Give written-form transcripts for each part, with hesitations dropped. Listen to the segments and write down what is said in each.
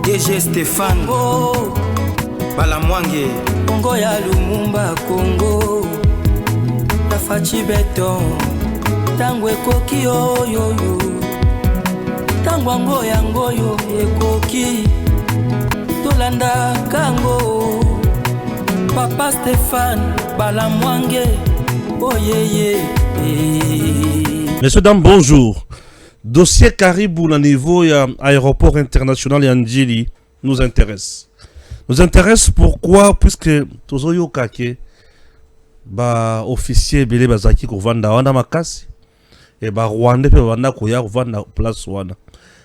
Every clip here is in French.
DG Stéphane Balamwange Congo ya Lumumba Congo Tafachi Beton Tango ekoki oyo Tango ango yango yo ekoki Tolanda kango Papa Stéphane Balamwange Oh yeah. Messieurs, dames, bonjour. Dossier Caribou au niveau aéroport international Yandjili nous intéresse. Nous intéresse pourquoi? Puisque Tozoyo Kake, officier Bele Bazaki Kovanda Wana Makasi, et Rwanda pe Banda Koya Kovanda place Wana.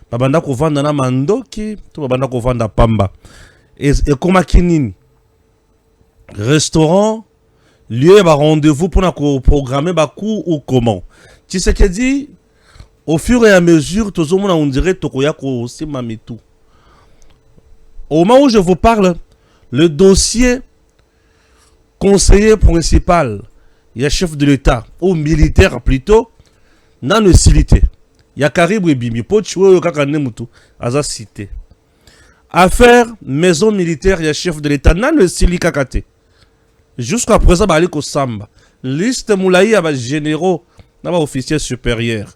Banda Kovanda na Mandoki, to Banda Kovanda Pamba. Et comme Kinini, restaurant, lieu rendez-vous pour programmer coup ou comment. Tu sais que dit au fur et à mesure, tout le monde on dirait Tokoyako aussi Mamitou. Au moment où je vous parle, le dossier conseiller principal, il y a chef de l'État ou militaire plutôt, n'a ne cité. Il y a Caribou et Bimi, Pochou et Kakanemutu, Aza cité. Affaire maison militaire, il y a chef de l'État, n'a ne cité Kakate. Jusqu'à présent, il y a Samba. Liste Moulaï à généraux, n'a pas officier supérieur.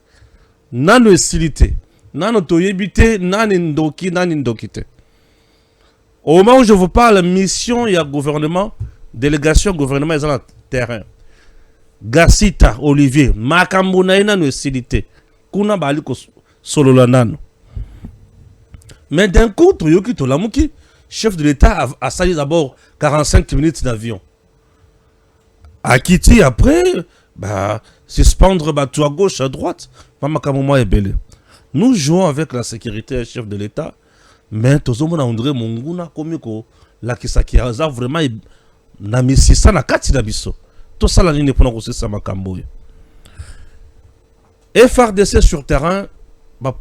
Nan ne silité, nan otoyebité, nan indoki, nan indokité. Au moment où je vous parle, mission, il y a gouvernement, délégation, gouvernement, ils ont le terrain. Gassita, Olivier, Makambouna, nan ne silité. Kuna baliko solo la nan. Mais d'un coup, Toyoki Tolamuki, chef de l'État, a sali d'abord 45 minutes d'avion. À Kiti, après, suspendre tout à gauche, à droite. Nous jouons avec la sécurité chef de l'État, mais tout le monde a André Monguna comme la Kisaki a vraiment na misisa na kati na biso. Tout ça la ligne pour nous ça makambo. FRDC sur terrain,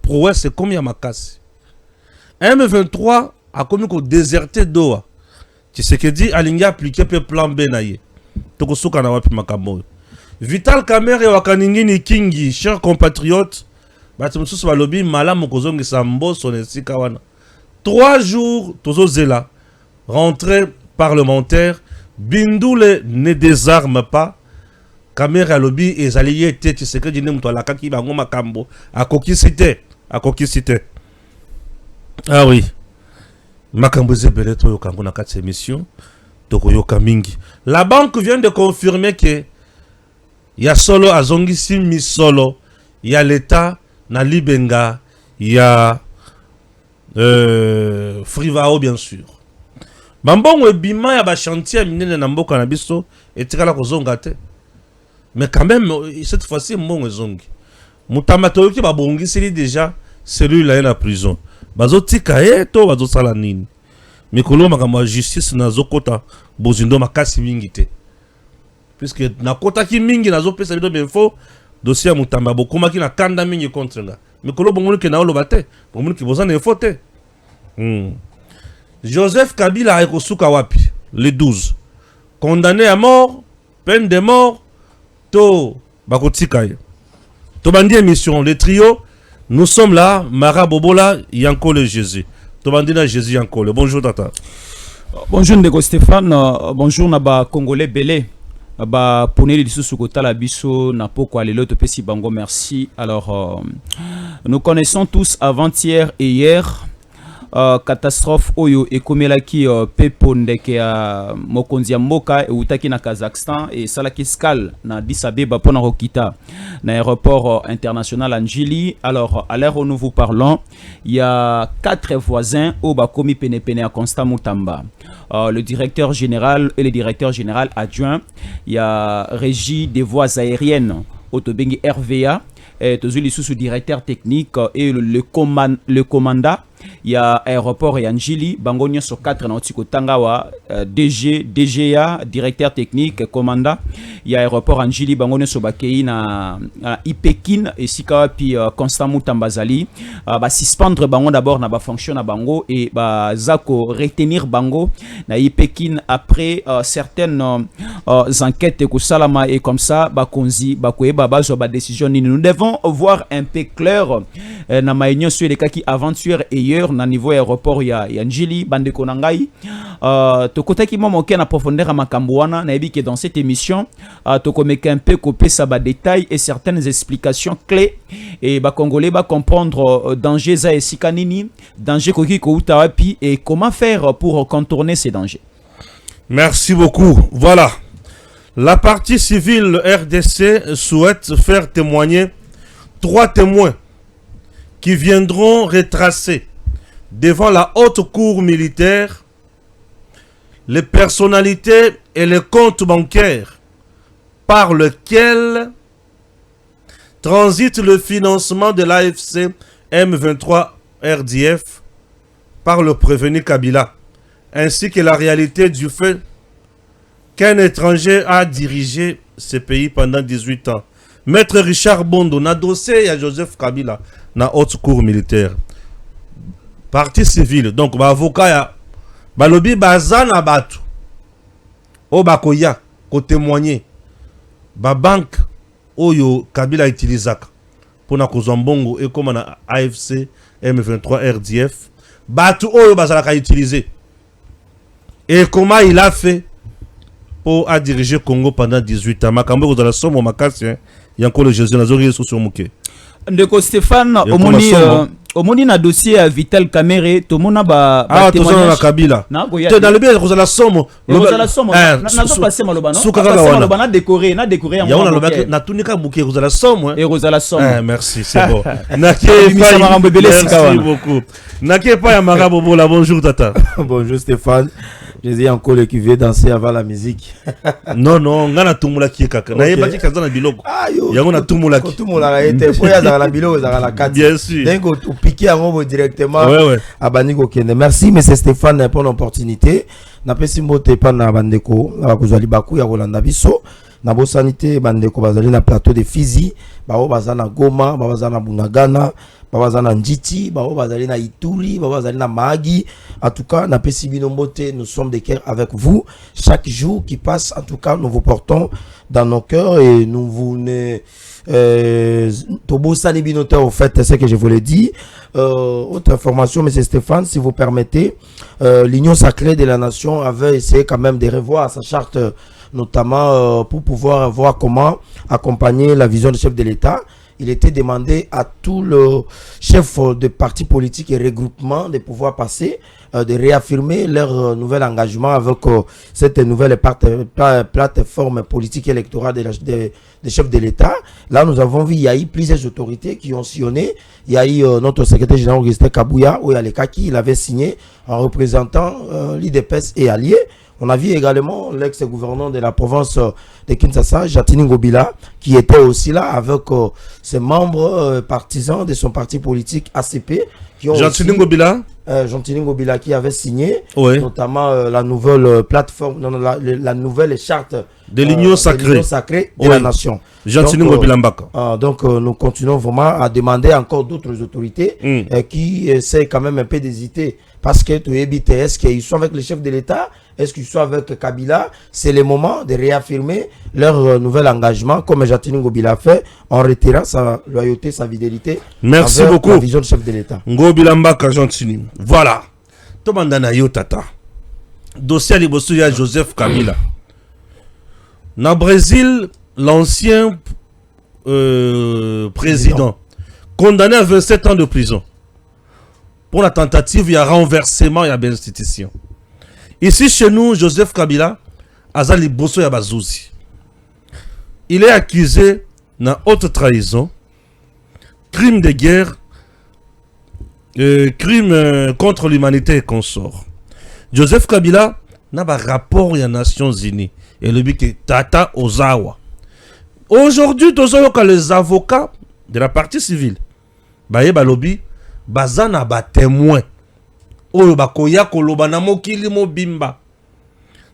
prouesse c'est comme Yamakasi. M23 a commis qu'on déserté Doha. Tu sais que dit Alinga appliqué plan B naïe. Tokosuka na wapi makambo. Vital Kamerhe Wakaningini Kingi, chers compatriotes, Batumsus Balobi, Malam Kozongi Sambo, Sonesi Kawana. 3 jours, Tozo Zela, rentrée parlementaire, Bindoule ne désarme pas, Kamerhe Alobi et Zaliye Teti, c'est que Dinem Toalaka qui Bango Makambo, à Kokisite. Ah oui, Makambo Zebele Toyo Kango na 4 émissions, Tokoyo Kamingi. La banque vient de confirmer que il y a solo Azongi Simi solo, il y a l'État, na Libenga, il y a Frivao bien sûr. Bambon Bima ya ba chantier minene na mboka na biso etikala kozonga te. Mais quand même cette fois-ci mbongo zongi. Mutamato ki ba bongi sili déjà celui-là est en prison. Bazotika to bazo sala nini. Mikolo makamwa justice na zokota bozindo makasi mingi te. Puisque na kota ki mingi na zo pesa bido benfo dossier mutamba bokoma ki na kanda mingi contre nga. Mikolo bongolo ke na oloba te, bongolo ki bozana info te. Joseph Kabila a ekosuka wapi le 12. Condamné à mort, peine de mort, to bakotika ye. To bandi émission le trio, nous sommes là, Mara Bobola, Yanko le Jésus. To bandi na Jésus Yanko. Bonjour tata. Bonjour Ndeko Stéphane, bonjour naba Congolais belé. Poneli lisusu kotala biso na poko alelo to pesi bango merci. Alors nous connaissons tous avant-hier et hier catastrophe oyo ekomelaki pepo ndeke ya mokonzi ya mboka eutaki na Kazakhstan et salaki escale na Addis Abeba pona rokita na aéroport international Anjili. Alors à l'heure où nous vous parlons, il y a 4 voisins au bakomi pene à Constant Mutamba. Le directeur général et le directeur général adjoint, il y a Régie des voies aériennes Otobengi RVA, et sous directeur technique et le commandant. Il y a aéroport et Anjili, Bangonio sur 4 nautiko Tangawa, DGA, directeur technique, commandant. Il y a aéroport Anjili, Bangonio sur Bakei na Ipekin et Sikawa puis Constant Mutambazali. Suspendre Bango d'abord na ba fonction na Bango et zako retenir Bango na Ipekin après certaines enquêtes que Salama et comme ça Bakonzi Bakoeba bazo ba décision. Nous devons voir un peu clair na maïnio sur les cas qui aventure et d'ailleurs na niveau aéroport ya Njili bande konangai to kota ki momo ke na profondeur à makambo wana na yebi que dans cette émission to komeka un peu couper ça ba détails et certaines explications clés et ba congolais ba comprendre danger za esika nini danger koki ko uta wapi et comment faire pour contourner ces dangers. Merci beaucoup. Voilà. La partie civile RDC souhaite faire témoigner 3 témoins qui viendront retracer devant la haute cour militaire les personnalités et les comptes bancaires par lesquels transite le financement de l'AFC M23 RDF par le prévenu Kabila, ainsi que la réalité du fait qu'un étranger a dirigé ce pays pendant 18 ans. Maître Richard Bondo, na dossier à Joseph Kabila, na haute cour militaire. Partie civile, donc, avocat ya, balobi bazana batu. O bakoya, ko témoigner. Ba banque, oyo Kabila utilisaka. Pour na kozambongo, et comme na AFC, M23 RDF. Batu oyo bazalaka utiliser. Et comment il a fait pour a dirigé Congo pendant 18 ans. Makambo vous allez somme au makasi, il y a encore le Jésus Nazori sur Mouké. Ndeko Stéphane, omoni na dossier à Vital Kamere, tomona ba témoignage na Kabila. Dans le bien vous allez somme. Vous allez somme. Na so passer maloba non. Maloba na décorer en. Ya on a le na tunika Mouké vous allez somme. Et vous allez somme. Merci, c'est bon. Merci beaucoup. Naké pas ya Marabobo la bonjour tata. Bonjour Stéphane. Je dis encore le qui veut danser avant la musique. Non, ngana tumula ki kaka. Na yeba ki kaza na biloko. Ya ngona tumula ki. Tumula ete po ya za la biloko za la kati. Bien sûr. Dengo tu piquer en robo directement. À Baniko Kende. Merci monsieur Stéphane pour l'opportunité. Na pesi mbote pa na bandeko na kozali baku ya Rolanda biso. Na bo sanité bandeko bazali na plateau de Fizi, bao bazana Goma, bao bazana Bunagana, bao bazana Njiti, bao bazali na Ituri, bao bazali na Magi. En tout cas, na pesi binombote, nous sommes de cœur avec vous. Chaque jour qui passe, en tout cas, nous vous portons dans nos cœurs et nous vous Tobo Sani Binote, au fait, c'est ce que je voulais dire. Autre information, monsieur Stéphane, si vous permettez, l'Union sacrée de la nation avait essayé quand même de revoir sa charte, notamment pour pouvoir voir comment accompagner la vision du chef de l'État. Il était demandé à tout le chef de partis politiques et regroupements de pouvoir passer, de réaffirmer leur nouvel engagement avec cette nouvelle plateforme politique électorale des chefs de l'État. Là, nous avons vu, il y a eu plusieurs autorités qui ont sillonné. Il y a eu notre secrétaire général Augustin Kabouya, Oyalekaki, il avait signé en représentant l'IDPS et alliés. On a vu également l'ex-gouverneur de la province de Kinshasa, Jatini Ngobila, qui était aussi là avec ses membres partisans de son parti politique ACP. Jatini Ngobila Jatini Ngobila qui avait signé notamment la nouvelle plateforme, la nouvelle charte de l'Union sacrée de la nation. Jatini Ngobila Mbaka. Donc nous continuons vraiment à demander encore d'autres autorités qui essaient quand même un peu d'hésiter. Parce que tu évites, est-ce qu'ils sont avec le chef de l'État? Est-ce qu'ils sont avec Kabila? C'est le moment de réaffirmer leur nouvel engagement, comme Jatini Ngobila a fait, en retirant sa loyauté, sa fidélité. Merci beaucoup. La vision du chef de l'État. Ngobila Mbaka Jatini. Voilà. Tomandana yo tata. Dossier liboso ya Joseph Kabila. Na Brésil, l'ancien président condamné à 27 ans de prison pour la tentative, il y a renversement, il y a l'institution. Ici, chez nous, Joseph Kabila, Azali Bosso Yabazouzi. Il est accusé d'une haute trahison, crime de guerre, crime contre l'humanité et consort. Joseph Kabila n'a pas rapport aux Nations Unies. Et le but est Tata Ozawa. Aujourd'hui, les avocats de la partie civile, Balobi, bazana ba témoin oyo bakoya koloba na mokili mobimba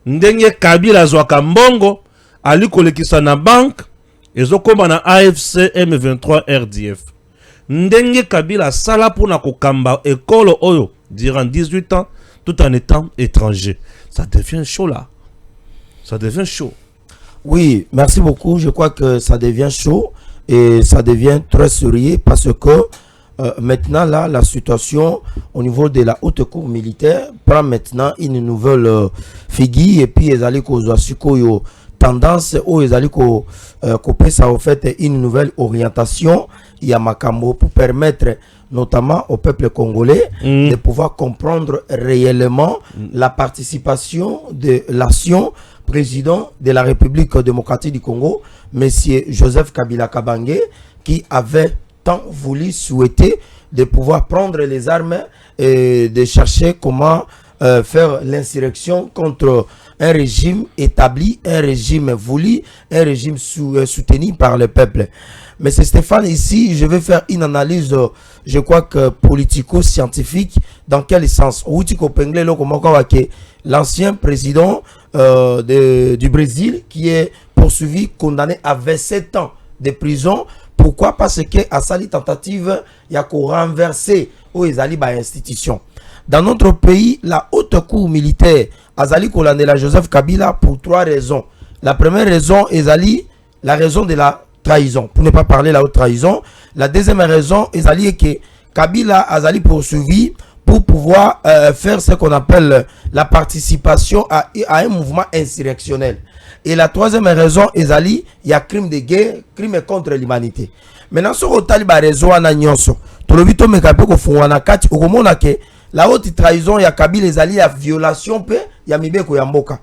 ndenge Kabila zwaka mbongo ali kolekisa na banque ezokoma na AFC M23 RDF ndenge Kabila sala pona kokamba école oyo durant 18 ans tout en étant étranger. Ça devient chaud là. Ça devient chaud. Oui, merci beaucoup. Je crois que ça devient chaud et ça devient très sérieux parce que maintenant là, la situation au niveau de la haute cour militaire prend maintenant une nouvelle figure, et puis ils allaient causer tendance où ils allaient couper ça au fait une nouvelle orientation. Il y a Makambo pour permettre notamment au peuple congolais de pouvoir comprendre réellement la participation de l'ancien président de la République démocratique du Congo, monsieur Joseph Kabila Kabange, qui avait tant voulu souhaiter de pouvoir prendre les armes et de chercher comment faire l'insurrection contre un régime établi, un régime voulu, un régime soutenu par le peuple. Mais c'est Stéphane, ici, je vais faire une analyse, je crois que politico-scientifique. Dans quel sens? L'ancien président du Brésil, qui est poursuivi, condamné à 27 ans de prison. Pourquoi? Parce que à sa tentative, il y a qu'au renverser aux institutions. Dans notre pays, la haute cour militaire Azali Kolandela Joseph Kabila pour 3 raisons. La première raison est la raison de la trahison, pour ne pas parler de la haute trahison. La deuxième raison est que Kabila Azali poursuivi pour pouvoir faire ce qu'on appelle la participation à un mouvement insurrectionnel. Et la troisième raison est il y a crime de guerre, crime contre l'humanité. Maintenant, sur le taliban réseau à Nyonso, tout le vito me capé ko fungwana kati okomona ke la haute trahison ya Kabila ezali ya violation pe ya mibeko ya mboka.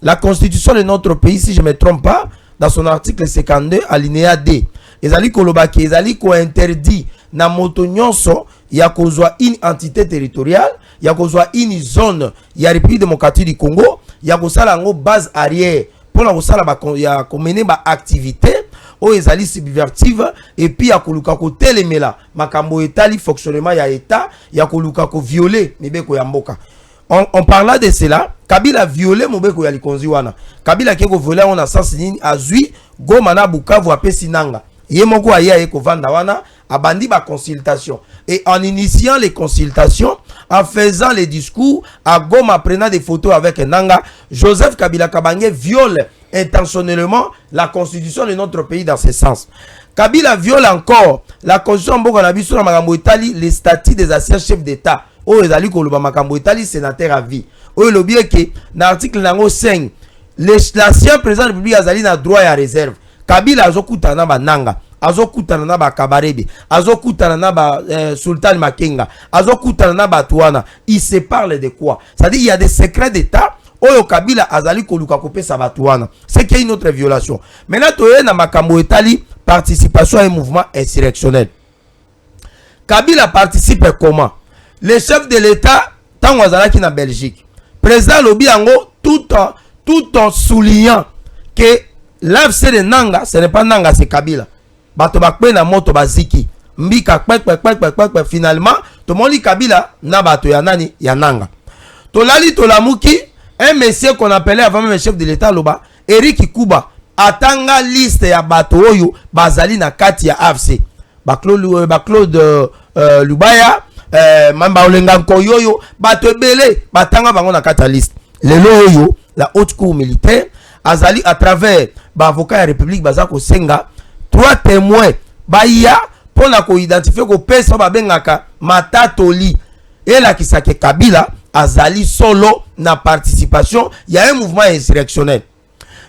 La constitution de notre pays, si je ne me trompe pas, dans son article 52 alinéa D, ezali kolobaki ezali ko interdit na moto nyonso ya kozwa une entité territoriale, ya kozwa une zone ya République démocratique du Congo, ya kosala ngo base arrière pour la kosala ba ya komene ba activité o ezali subversive, et puis ya koluka ko telemela makambo etali fonctionnement ya état, ya koluka ko violer mibeko ya mboka. On parla de cela. Kabila violé mobeko ya likonzi wana. Kabila keko voler on a sens nini azui Goma na Bukavu apesi nanga. Ye moko aya eko vanda wana abandi ba consultation. Et en initiant les consultations, en faisant les discours, à Goma prenant des photos avec nanga, Joseph Kabila Kabange viole intentionnellement la constitution de notre pays dans ce sens. Kabila viole encore la constitution mboka na biso na makambo etali les statuts des anciens chefs d'État. Oh, ezali koloba makambo etali sénateur à vie. Oh, le bien que dans l'article nango 5, l'ancien président de la République azali na droit à réserve. Kabila azokutana na bananga, azokutana na ba Kabarebe, azokutana na ba Sultan Makenga, azokutana na ba Tuana. Il se parle de quoi? C'est-à-dire il y a des secrets d'État. Oyo Kabila azali koluka kopesa batuana. C'est qu'il y a une autre violation. Maintenant toye na makambo etali participation à un mouvement insurrectionnel. Kabila participe comment? Les chefs de l'État tant wazalaki na Belgique. Président lobi ango tout en soulignant que l'AFC de Nanga, ce n'est pas Nanga, c'est Kabila. Bato bakpe na moto baziki. Mbika kwek finalement to moni Kabila na bato ya nani ya Nanga. Tolali tolamuki un monsieur qu'on appelait avant même le chef de l'État loba Eric Kuba atanga liste ya bato oyo bazali na kati ya AFC. Claude Lubaya mamba olenga koyoyo bato ebele batanga bango na kati ya liste. Lelo oyo la haute cour militaire azali à travers ba avocat ya République bazako senga 3 témoins baya pona ko identifier ko pesa ba bengaka matatoli et la kisake Kabila azali solo na participation ya un mouvement insurrectionnel.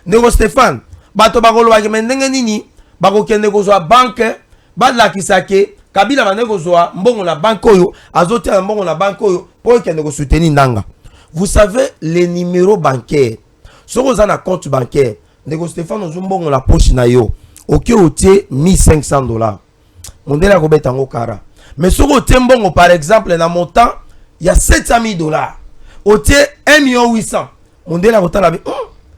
Nego Stéphane bato bakolo ba ndenge nini bako kende ko zo banque ba la kisake Kabila mane ko zo mbongo na banque oyo azote mbongo na banque oyo pour kende ko soutenir Nanga. Vous savez les numéros bancaires. Si vous avez un compte bancaire, Nego Stéphane nous mbongo la poche na yo. OK otie $1,500. Mondela ko betango kara. Mais si vous avez mbongo par exemple na montant il y a $700,000. Otie 1,800,000. Mondela ko tala bi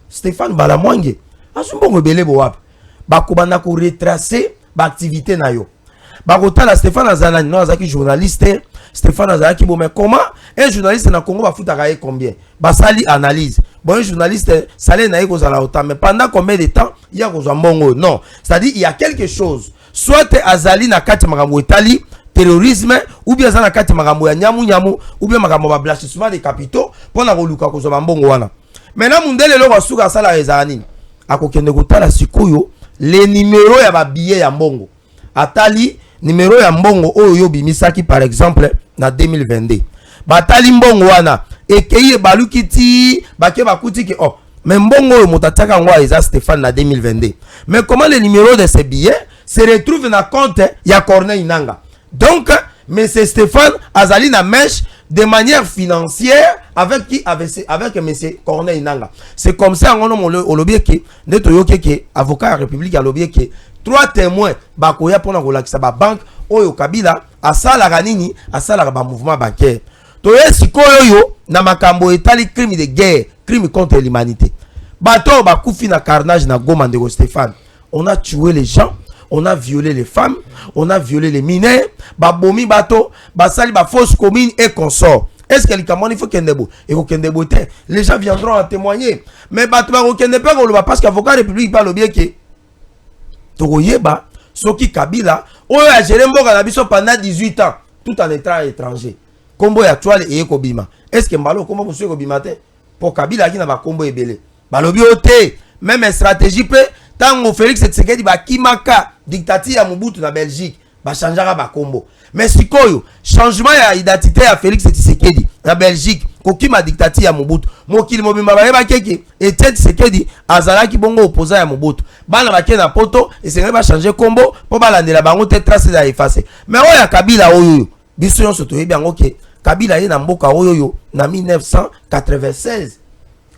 Stéphane bala mwange. Asumbongo belé bo wap. Bakobanda ko retracer ba activité na yo. Bakotala Stéphane azalani no azaki journaliste. Stéphane azalaki bo mais comment un journaliste na Congo va foutre à combien? Basali analyse. Bon un journaliste salé na yeko zala autant mais pendant combien de temps il y a ko mbongo? Non, c'est-à-dire il y a quelque chose. Soit azali na kati makambo etali terrorisme ou bien za na kati makambo ya nyamu ou bien makambo ba blanchissement des capitaux pour na koluka ko zo mbongo wana. Maintenant mundele lo basuka sala ezani. Akokende kotala sikoyo les numéros ya ba billets ya mbongo. Atali numéro ya mbongo oyo bimisaki par exemple na 2022 batali mbongo wana ekei baluki ti bake bakuti ke oh mais mbongo oyo motataka ngwa eza Stéphane na 2022 mais comment le numéro de ces billets se retrouve na compte ya Corneille Nanga. Donc monsieur Stéphane azali na mèche de manière financière avec qui avec monsieur Corneille Nanga. C'est comme ça on o lobieke neto yokeke avocat République ya lobieke 3 témoins bakoya pona kolakisa ba banque oyo Kabila asala nini asala ba mouvement bancaire. Toye sikoyo yo na makambo etali crime de guerre, crime contre l'humanité. Bato bakufi na carnage na Goma ndeko Stéphane. On a tué les gens, on a violé les femmes, on a violé les mineurs, babomi bato, basali ba fausse commune et consorts. Est-ce que les Camerounais faut kendebo et faut kendebo te? Les gens viendront en témoigner. Mais bato ba kende pas parce qu'avocat République parle bien que Togoyeba soki Kabila oyo a géré mboka na biso pendant 18 ans tout en étant étranger. Combo ya toile et Kobima. Est-ce que Mbalo comment vous souhaitez Kobima te? Pour Kabila qui n'a pas combo ebele. Balobi ote même stratégie pe tango Félix Tshisekedi ba kimaka dictature ya Mobutu na Belgique ba changeara ba combo. Mais sikoyo changement ya identité ya Félix Tshisekedi na Belgique kokima dictature ya Mobutu. Mokili mobimba ba keke et Tshisekedi azalaki bongo opposant ya Mobutu. Bana ba na poto et c'est ba changer combo pour balandela bango te tracer ya effacer. Mais oya Kabila oyo biso nyonso toyebi yango ke Kabila ye na mboka oyo na 1996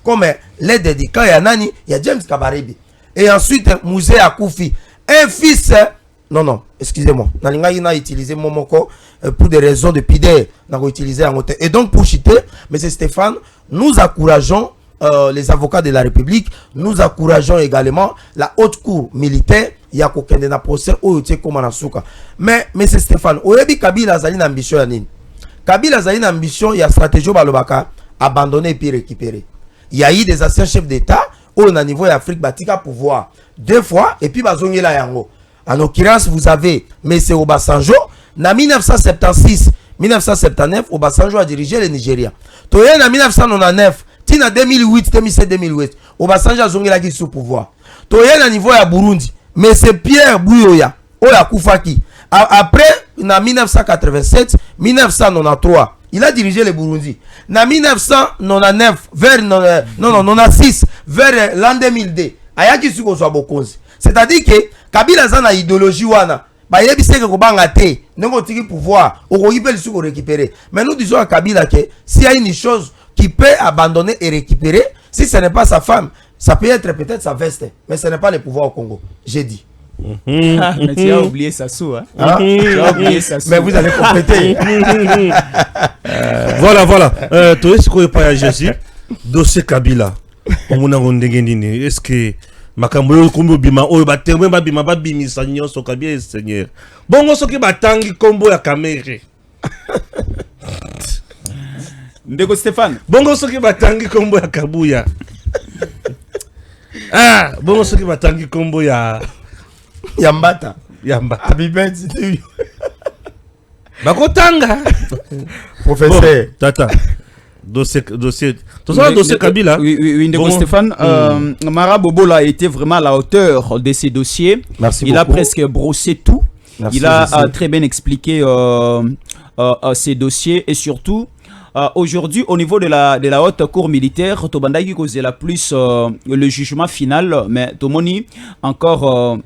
comme l'aide dédicat ya nani ya James Kabarebe et ensuite Musée Akoufi un fils non excusez-moi nalinga ina utiliser momoko pour des raisons de pideur na ko utiliser en et donc pour chiter monsieur Stéphane nous encourageons les avocats de la République, nous encourageons également la haute cour militaire ya ko kende na procès oyo tie koma na suka. Mais monsieur Stéphane oyebi Kabila azali na ambition ya nini? Kabila azali na ambition ya stratégie balobaka abandonner et puis récupérer. Il y a eu des anciens chefs d'État au niveau d'Afrique batika pouvoir 2 fois et puis bazongela yango. En l'occurrence, vous avez M. Obasanjo, en 1976, 1979, Obasanjo a dirigé le Nigeria. Toye en 1999, tina 2008, 2007, 2008, Obasanjo a zongela qui sous pouvoir. Toye na niveau ya Burundi, M. Pierre Buyoya, Oya Koufaki. Après, en 1987, 1993, il a dirigé le Burundi. En 1999, vers 96, vers l'an 2002, ayaki suko so bokonzi. C'est-à-dire que Kabila zana idéologie wana, ba yebi seke ko banga te, ndongo tiki pouvoir, okoki pe suko récupérer. Mais nous disons à Kabila que s'il y a une chose qui peut abandonner et récupérer, si ce n'est pas sa femme, ça peut être peut-être sa veste, mais ce n'est pas le pouvoir au Congo. J'ai dit. Mais tu as oublié Sassou, hein? Tu as oublié Sassou. Mais vous allez compléter. Voilà. Toi, est-ce qu'on pas à Jésus? Dossier Kabila. Est-ce que makambo yo kombo bima oyo batemwe babima babimisa nyonso Kabila Seigneur. Bongo soki batangi kombo ya Kamere. Ndeko Stéphane. Bongo soki batangi kombo ya Kabuya. Bongo soki batangi kombo ya Yambata. Abibenti. Bakotanga. Professeur. Bon, tata. Dossier. Dossier Kabila. Oui, Ndeko Stéphane. Mara Bobola a été vraiment à la hauteur de ces dossiers. Merci Il beaucoup. a presque brossé tout. Merci, il a très bien expliqué ces dossiers et surtout. Aujourd'hui, au niveau de la haute cour militaire, Tobandaki cause la plus le jugement final, mais Tomoni encore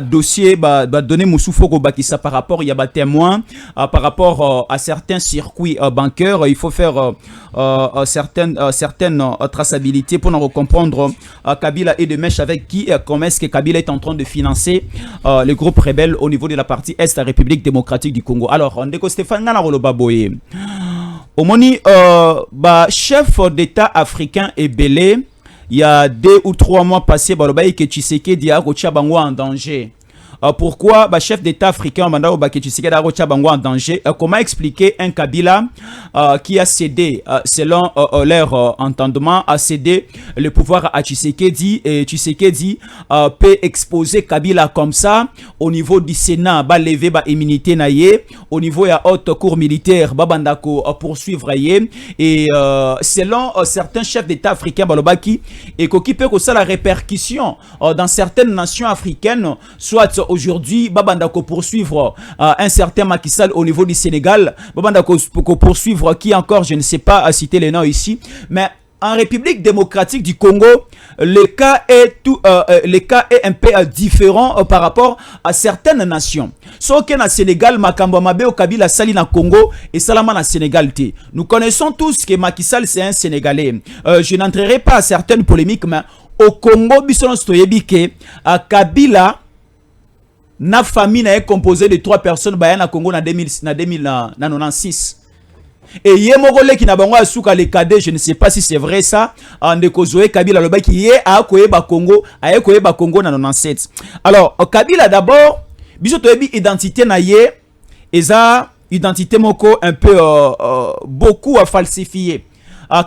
dossier donner Mousoufo Bakissa par rapport il y a des témoins par rapport à certains circuits bancaires. Il faut faire certaines traçabilités pour nous comprendre Kabila est de mèche avec qui et comment est-ce que Kabila est en train de financer les groupes rebelles au niveau de la partie Est de la République démocratique du Congo. Alors, Ndeko Stéphane Nanaroloba Boye Omoni chef d'État africain est belé. Il y a 2 ou 3 mois passés, Balobaï que Tshisekedi a Rocha Bango en danger. Pourquoi chef d'État africain Tshisekedi a Rocha Bango en danger? Comment expliquer un Kabila qui a cédé, selon leur entendement, a cédé le pouvoir à Tshisekedi et Tshisekedi peut exposer Kabila comme ça au niveau du Sénat, lever immunité naïe, au niveau de la haute cour militaire, bandako poursuivre et selon certains chefs d'État africains Balobaki et qui peut que ça la répercussion dans certaines nations africaines, soit aujourd'hui babanda ko poursuivre un certain Macky Sall au niveau du Sénégal, babanda ko poursuivre qui encore, je ne sais pas à citer les noms ici, mais en République démocratique du Congo, le cas est un peu différent par rapport à certaines nations. Sauf que na Sénégal, Makambo Mabe au Kabila Sali na Congo et Salama na Sénégal. Nous connaissons tous que Macky Sall c'est un Sénégalais. Je n'entrerai pas à certaines polémiques, mais au Congo, Bisson Stoyebike, à Kabila, na famille est composée de 3 personnes. Bayana Congo na 2096. Et Yemogole qui n'a pas souka les cadets, je ne sais pas si c'est vrai ça. En Dekozoé Kabila le qui y a Koeba Congo, a Koeba Congo na 97. Alors Kabila d'abord, biso toyebi identité na ye, eza identité moko un peu beaucoup à falsifier.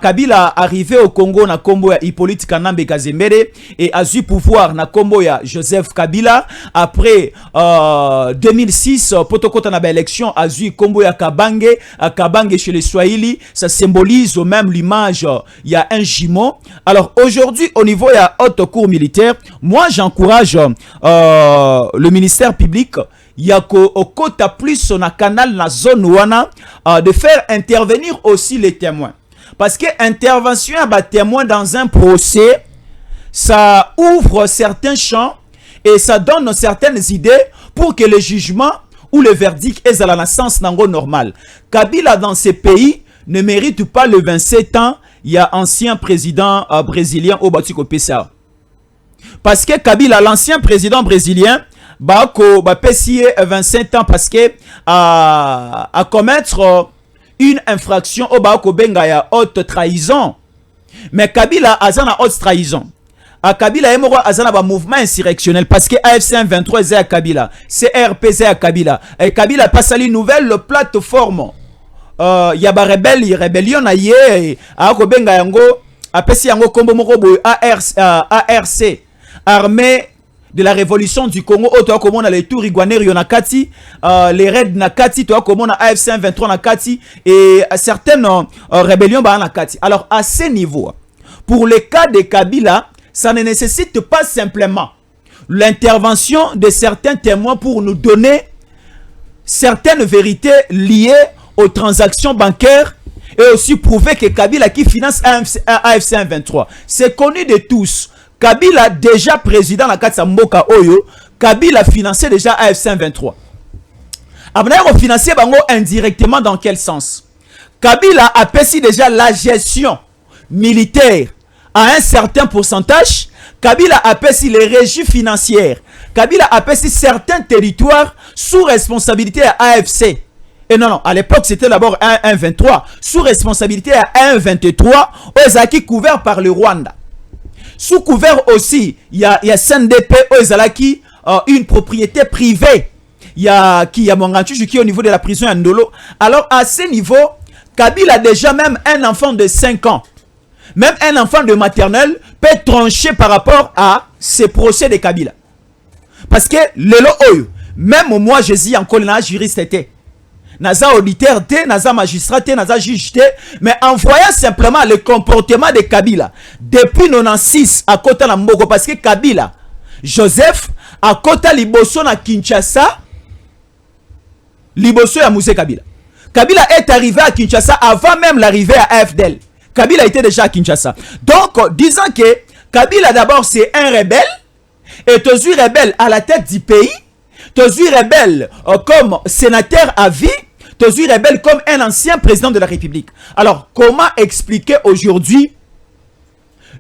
Kabila arrivé au Congo na kombo ya Hippolyte Kanambe Kazemere et a eu pouvoir na kombo ya Joseph Kabila. Après 2006 potokota na ba élection a eu kombo ya Kabange, Kabange chez les Swahili, ça symbolise même l'image il y a un jumeau. Alors aujourd'hui au niveau ya haute cour militaire, moi j'encourage le ministère public yako okota plus na canal na zone wana de faire intervenir aussi les témoins. Parce que intervention à témoin dans un procès, ça ouvre certains champs et ça donne certaines idées pour que le jugement ou le verdict est à la naissance normal. Kabila dans ces pays ne mérite pas le 27 ans. Il y a ancien président brésilien au Batiko PSA. Parce que Kabila, l'ancien président brésilien, Bako Bapessier 27 ans parce que à commettre une infraction au Bako Benga ya haute trahison. Mais Kabila azana haute trahison. A Kabila emoro azana ba mouvement insurrectionnel parce que AFC 23 est à Kabila, CRP est à Kabila. Et Kabila passe à une nouvelle plateforme. Ya ba rébellion na ye a ko benga yango apesi yango kombo moko boy ARC, armée de la révolution du Congo, auto comme on a les tours Iguaner Nakati, les raids Nakati, toi comme on a AFC 23 Nakati et certaines rébellions Nakati. Alors à ce niveau, pour le cas de Kabila, ça ne nécessite pas simplement l'intervention de certains témoins pour nous donner certaines vérités liées aux transactions bancaires et aussi prouver que Kabila qui finance AFC 23. C'est connu de tous. Kabila déjà président la Katsa Mboka Oyo, Kabila financé déjà AFC 23. Abna a financé bango indirectement dans quel sens? Kabila a perçu déjà la gestion militaire à un certain pourcentage. Kabila a perçu les régies financières. Kabila a perçu certains territoires sous responsabilité à AFC. Et non, à l'époque c'était d'abord 1-23 sous responsabilité à 1-23 aux acquis couverts par le Rwanda. Sous couvert aussi, il y a CNDP Ozalaki, une propriété privée. Il y a Monganchuchu qui est au niveau de la prison à Ndolo. Alors à ce niveau, Kabila a déjà même un enfant de 5 ans. Même un enfant de maternelle peut trancher par rapport à ces procès de Kabila. Parce que lelo oyo, même moi je dis encore na juriste était. Naza auditeur, naza magistrat, naza juge, mais en voyant simplement le comportement de Kabila depuis 96 à Kota na Mboko, parce que Kabila, Joseph, à Kota Liboso na Kinshasa, Liboso ya Mousse Kabila. Kabila est arrivé à Kinshasa avant même l'arrivée à AFDL. Kabila était déjà à Kinshasa. Donc, disant que Kabila d'abord c'est un rebelle, et Tozu rebelle à la tête du pays, Tozu rebelle comme sénateur à vie, Tozu rebelle comme un ancien président de la République. Alors, comment expliquer aujourd'hui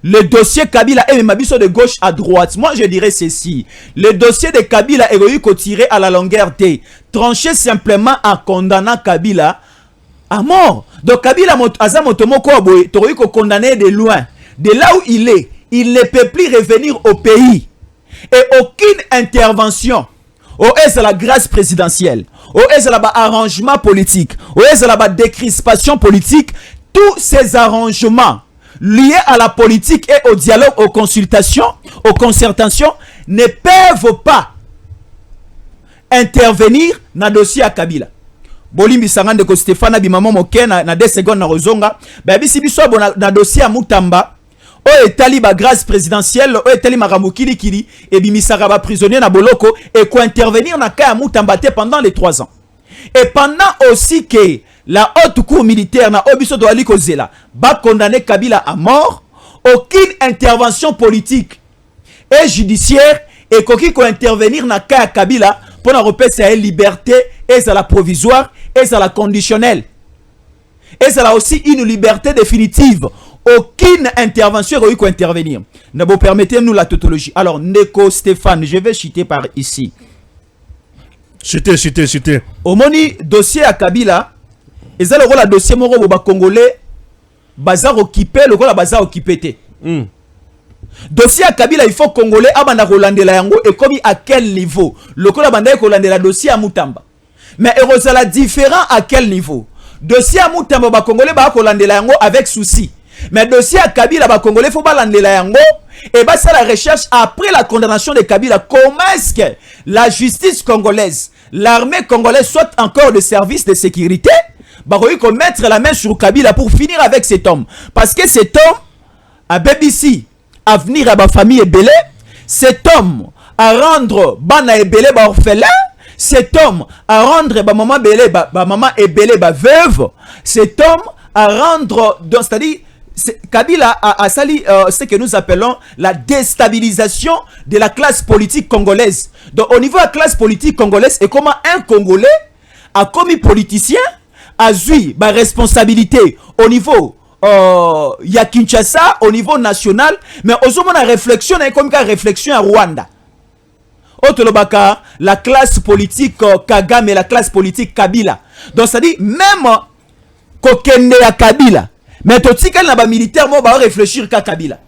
le dossier Kabila et Mabiso de gauche à droite? Moi, je dirais ceci. Le dossier de Kabila est tiré à la longueur T. Tranché simplement en condamnant Kabila à mort. Donc, Kabila Azamotomoko Toriko condamné de loin. De là où il est, il ne peut plus revenir au pays. Et aucune intervention. Est la grâce présidentielle, est la arrangement politique, est la décrispation politique, tous ces arrangements liés à la politique et au dialogue, aux consultations, aux concertations ne peuvent pas intervenir dans le dossier à Kabila. Bolimbi Sangande ko Stéphane Bimamo Moke na 2 secondes na rozonga, babi si biso na dossier à Mutamba, o etali ba grâce présidentielle o etali makambo kili et bimisaka ba prisonnier na boloko et ko intervenir na ka Mutamba te pendant les 3 ans. Et pendant aussi que la haute cour militaire na obiso do ali kozela ba condamner Kabila à mort, aucune intervention politique et judiciaire et koki ko intervenir na ka Kabila pour na repérer sa liberté et ça la provisoire et ça la conditionnelle. Et ça a aussi une liberté définitive. Aucune intervention n'a eu qu'à intervenir. Permettez-nous la tautologie. Alors, Neko Stéphane, je vais citer par ici. Citer. Au moni dossier à Kabila, et ça le rôle à dossier moro boba congolais, bazar occupé, le rôle à bazar occupé. Dossier à Kabila, il faut congolais abanda Rolandela yango et comme à quel niveau? Le rôle à banda Rolandela dossier à Mutamba. Mais Erosala différent à quel niveau? Dossier à Mutamba ba congolais ba Rolandela yango avec souci. Mais dossier à Kabila ba congolais faut ba landela yango et bah ça la recherche après la condamnation de Kabila. Comment est-ce que la justice congolaise, l'armée congolaise soit encore de service de sécurité? Bah oui, qu'on mettre la main sur Kabila pour finir avec cet homme. Parce que cet homme a BBC à venir à ma famille et belé. Cet homme à rendre bana et belé ba orphelin. Cet homme à rendre ba maman belé ba maman et belé ba veuve. Cet homme à rendre, c'est-à-dire Kabila a sali ce que nous appelons la déstabilisation de la classe politique congolaise. Donc au niveau de la classe politique congolaise, et comment un Congolais a commis politicien a eu ba responsabilité au niveau ya Kinshasa, au niveau national, mais au moment de réflexion, il y a comme une réflexion à Rwanda. Otolobaka, la classe politique Kagame et la classe politique Kabila. Donc ça dit même kokende ya Kabila. Mais totikal na ba militaire mo ba réfléchir ka Kabila.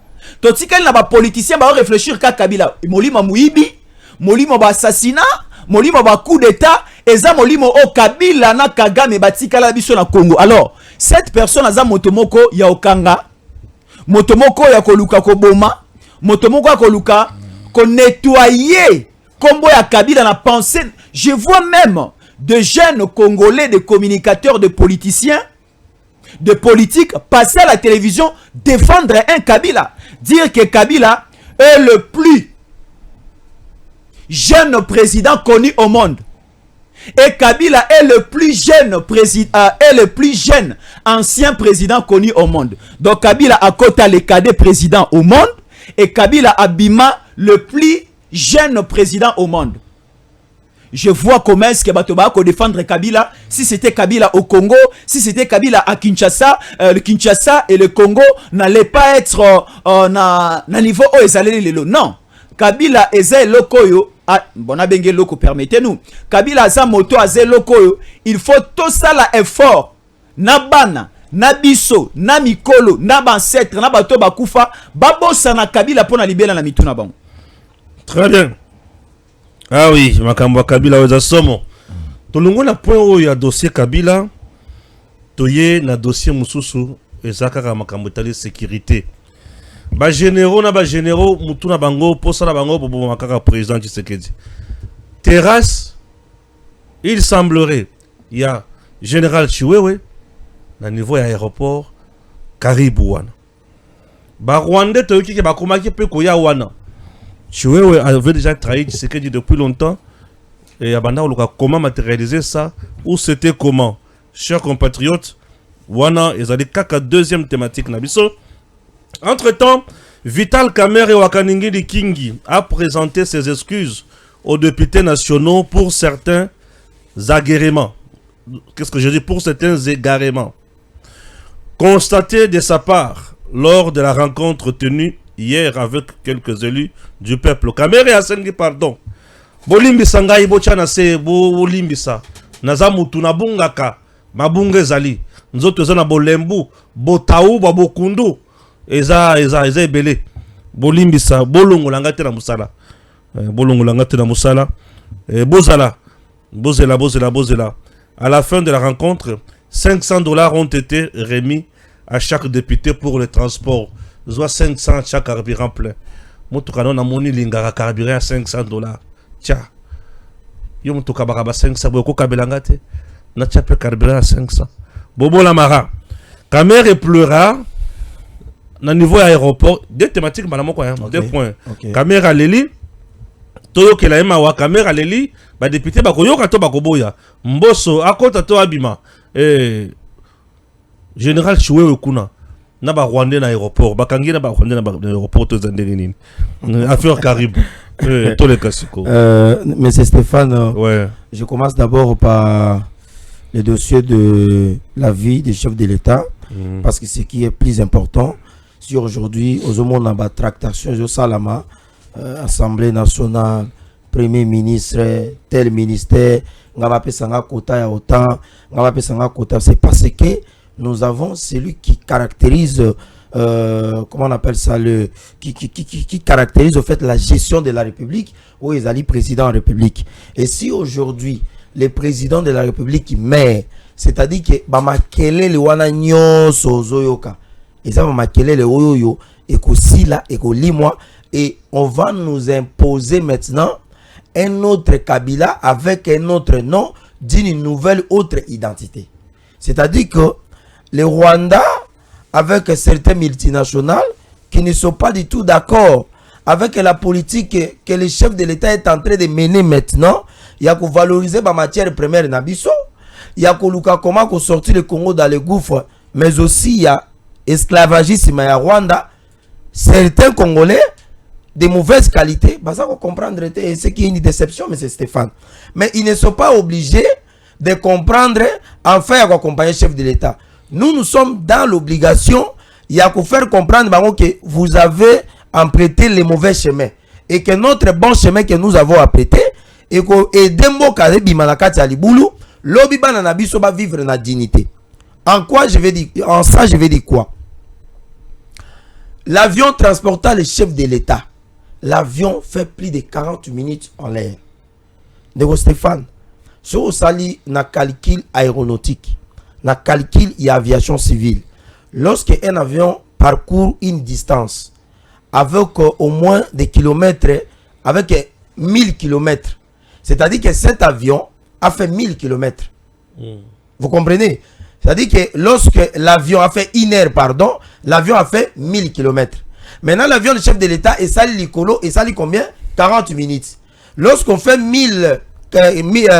Totikal na ba politicien ba réfléchir ka Kabila. Molimo muibi, molimo ba assassinat, molimo ba coup d'état, eza molimo o Kabila na Kagame batikala biso na Congo. Alors, cette personne aza motomoko ya okanga, motomoko ya koluka ko boma, motomoko ya koluka ko nettoyer kombo ya Kabila na pensée. Je vois même de jeunes Congolais, de communicateurs, de politiciens, de politiques passer à la télévision défendre un Kabila, dire que Kabila est le plus jeune président connu au monde et Kabila est le plus jeune président, est le plus jeune ancien président connu au monde. Donc Kabila a quota les cadets présidents au monde et Kabila a Bima le plus jeune président au monde. Je vois comment est-ce que Batoba ko défendre Kabila. Si c'était Kabila au Congo, si c'était Kabila à Kinshasa, le Kinshasa et le Congo n'allaient pas être na niveau où ils allaient les lots. Non, Kabila est lokoyo. Bon abenge loko, permettez-nous. Kabila a moto a lokoyo. Il faut tout ça là effort. Nabana, nabiso, namikolo, nabancetre, nabato bakufa, babosa na Kabila pour na libérer la mituna bango. Très bien. Ah oui, makambo Kabila weza somo. Tolongo na point où il y a dossier Kabila, toye na dossier mususu ezaka ka makambo tali sécurité. Ba généraux na ba généraux mutuna bango posa na bango bobo makaka président Tshisekedi. Terrasse, il semblerait il y a général Chiwewe na niveau ya aéroport Karibu wana. Ba Rwanda toyoki ke ba komaki pe ko ya wana. Chiwewe avait déjà trahi Tshisekedi depuis longtemps. Et Abanda, comment matérialiser ça? Ou c'était comment? Chers compatriotes, Wana, ils ont dit qu'à deuxième thématique. Entre-temps, Vital Kamerhe Wakaningi de Kingi a présenté ses excuses aux députés nationaux pour certains aguerrements. Qu'est-ce que je dis? Pour certains égarements constatés de sa part lors de la rencontre tenue hier avec quelques élus du peuple. Kamerhe a sengi pardon. Bolimbisa ngai bochana se bolimbisa. Nazamutu nabungaka mabunge zali. Nzoto zona bolembu, botau babokundu. Eza ebele. Bolimbisa bolongo langate na musala. Bolongo langate na musala. Bozela. À la fin de la rencontre, $500 ont été remis à chaque député pour le transport. Soit 500 chaque carburant plein. Motukano na moni lingara carburant à $500. Tiens. Yo mutuka baraba 500 boko kabelanga te. Na chape carburant à 500. Bobo la mara. Kamerhe pleura na niveau aéroport deux thématiques madame quoi deux points caméra leli toyo kela ema wa caméra leli ba député ba koyoka to ba koboya mboso akota to abima général Choué kuna na ba Rwandais na aéroport ba kangi na ba Rwandais na aéroport to zandeli nini affaire Caribou tous les classiques. Monsieur Stéphane, ouais. Je commence d'abord par le dossier de la vie des chefs de l'État, parce que ce qui est plus important, si aujourd'hui, aux hommes, on a une tractation de Salama, Assemblée nationale, Premier ministre, tel ministère, c'est parce que nous avons celui qui caractérise comment on appelle ça, qui caractérise au fait la gestion de la République, où ils allaient président de la République. Et si aujourd'hui le président de la République meurt, c'est-à-dire que bamakele le wana nyonso zoyoka, et ça bamakele le oyoyo et qu'aussi là et limwa, et on va nous imposer maintenant un autre Kabila avec un autre nom d'une nouvelle autre identité. C'est-à-dire que le Rwanda, avec certaines multinationales qui ne sont pas du tout d'accord avec la politique que le chef de l'État est en train de mener maintenant, il y a qu'à valoriser la matière première Nabiso, il y a qu'à sortir le Congo dans le gouffre, mais aussi il y a esclavagisme à Rwanda, certains Congolais de mauvaise qualité, bah ça faut comprendre, c'est qui est une déception, M. Stéphane. Mais ils ne sont pas obligés de comprendre, enfin, à accompagner le chef de l'État. Nous sommes dans l'obligation, il y a qu'à faire comprendre que vous avez emprunté les mauvais chemins et que notre bon chemin que nous avons emprunté et que Dembo Kare Bimanakati Aliboulou, l'obi bananabiso va vivre dans la dignité. En quoi je vais dire, en ça je vais dire quoi? L'avion transportant le chef de l'État, l'avion fait plus de 40 minutes en l'air. De Stéphane, sur au sali na calcul aéronautique. Na calcul et aviation civile. Lorsque un avion parcourt une distance avec au moins des kilomètres, avec 1000 kilomètres, c'est-à-dire que cet avion a fait 1000 kilomètres. Vous comprenez? C'est-à-dire que lorsque l'avion a fait 1 heure, pardon, l'avion a fait 1000 kilomètres. Maintenant, l'avion du chef de l'État est sali l'icolo et sali combien? 40 minutes. Lorsqu'on fait 1000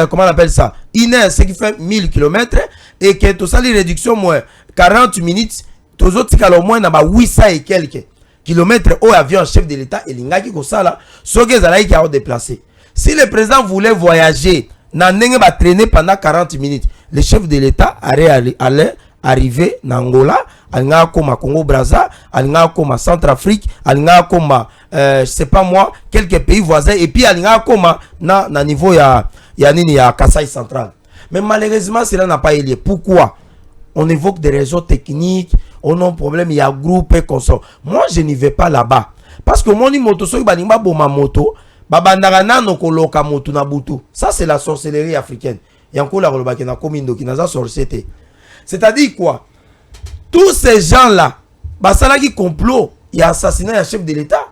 comment on appelle ça, 1 heure, ce qui fait 1000 km, et que tout ça, les réductions, moins 40 minutes, tous autres, au moins, n'a pas 800 et quelques kilomètres au avion chef de l'État, et l'ingaki ko ça là, ce que ça qui a déplacé. Si le président voulait voyager, n'a pas traîner pendant 40 minutes, le chef de l'État allait arriver en Angola, à Congo Brazza, à Centrafrique, à je sais pas moi, quelques pays voisins, et puis à na niveau ya Kasaï central. Mais malheureusement, cela n'a pas eu lieu. Pourquoi? On évoque des raisons techniques, on a un problème, il y a groupe et consort. Moi, je n'y vais pas là-bas. Parce que mon moto, so ibanimba boma moto, babandagana no koloka moto na butu. Ça, c'est la sorcellerie africaine. Yanko la rolobaki na komindo ki naza sorcete. C'est-à-dire quoi? Tous ces gens-là, basalaki complot, il y a assassiné un chef de l'État.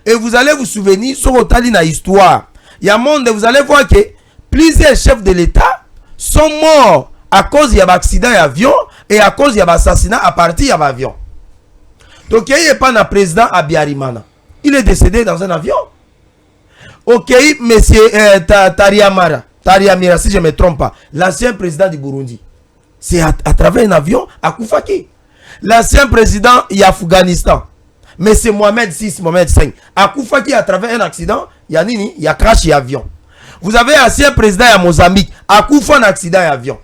Et vous allez vous souvenir, sur Otali na histoire, il y a un monde, vous allez voir que plusieurs chefs de l'État sont morts à cause d'un accident d'avion et à cause d'un assassinat à partir d'un avion. Donc, il n'y a pas un président à Biarimana. Il est décédé dans un avion. Ok, monsieur Tariamira, si je ne me trompe pas, l'ancien président du Burundi. C'est à travers un avion à Koufaki. L'ancien président d'Afghanistan, mais c'est Mohamed VI, Mohamed V. À Koufaki, à travers un accident, il y a crash d'avion. Vous avez l'ancien président de Mozambique, à Koufa, un accident d'avion.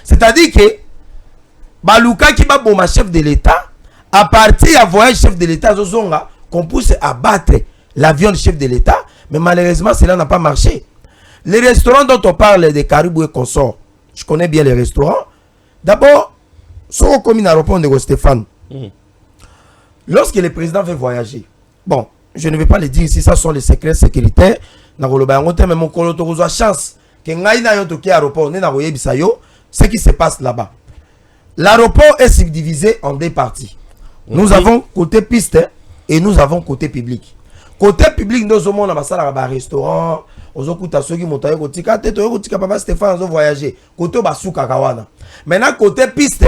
C'est-à-dire que Balouka qui va bon chef de l'État, à partir à voyage chef de l'État, qu'on puisse abattre l'avion du chef de l'État, mais malheureusement, cela n'a pas marché. Les restaurants dont on parle de Caribou et consorts, je connais bien les restaurants. D'abord, sur le commune aéroport de Stéphane, lorsque le président veut voyager, bon, je ne vais pas le dire si ça sont les secrets sécuritaires, mais mon coloto a chance que ce qui se passe là-bas. L'aéroport est subdivisé en deux parties. Nous avons côté piste et nous avons côté public. Côté public, nous avons un restaurant, Stéphane voyager. Côté Basuka Kawana. Maintenant, côté piste,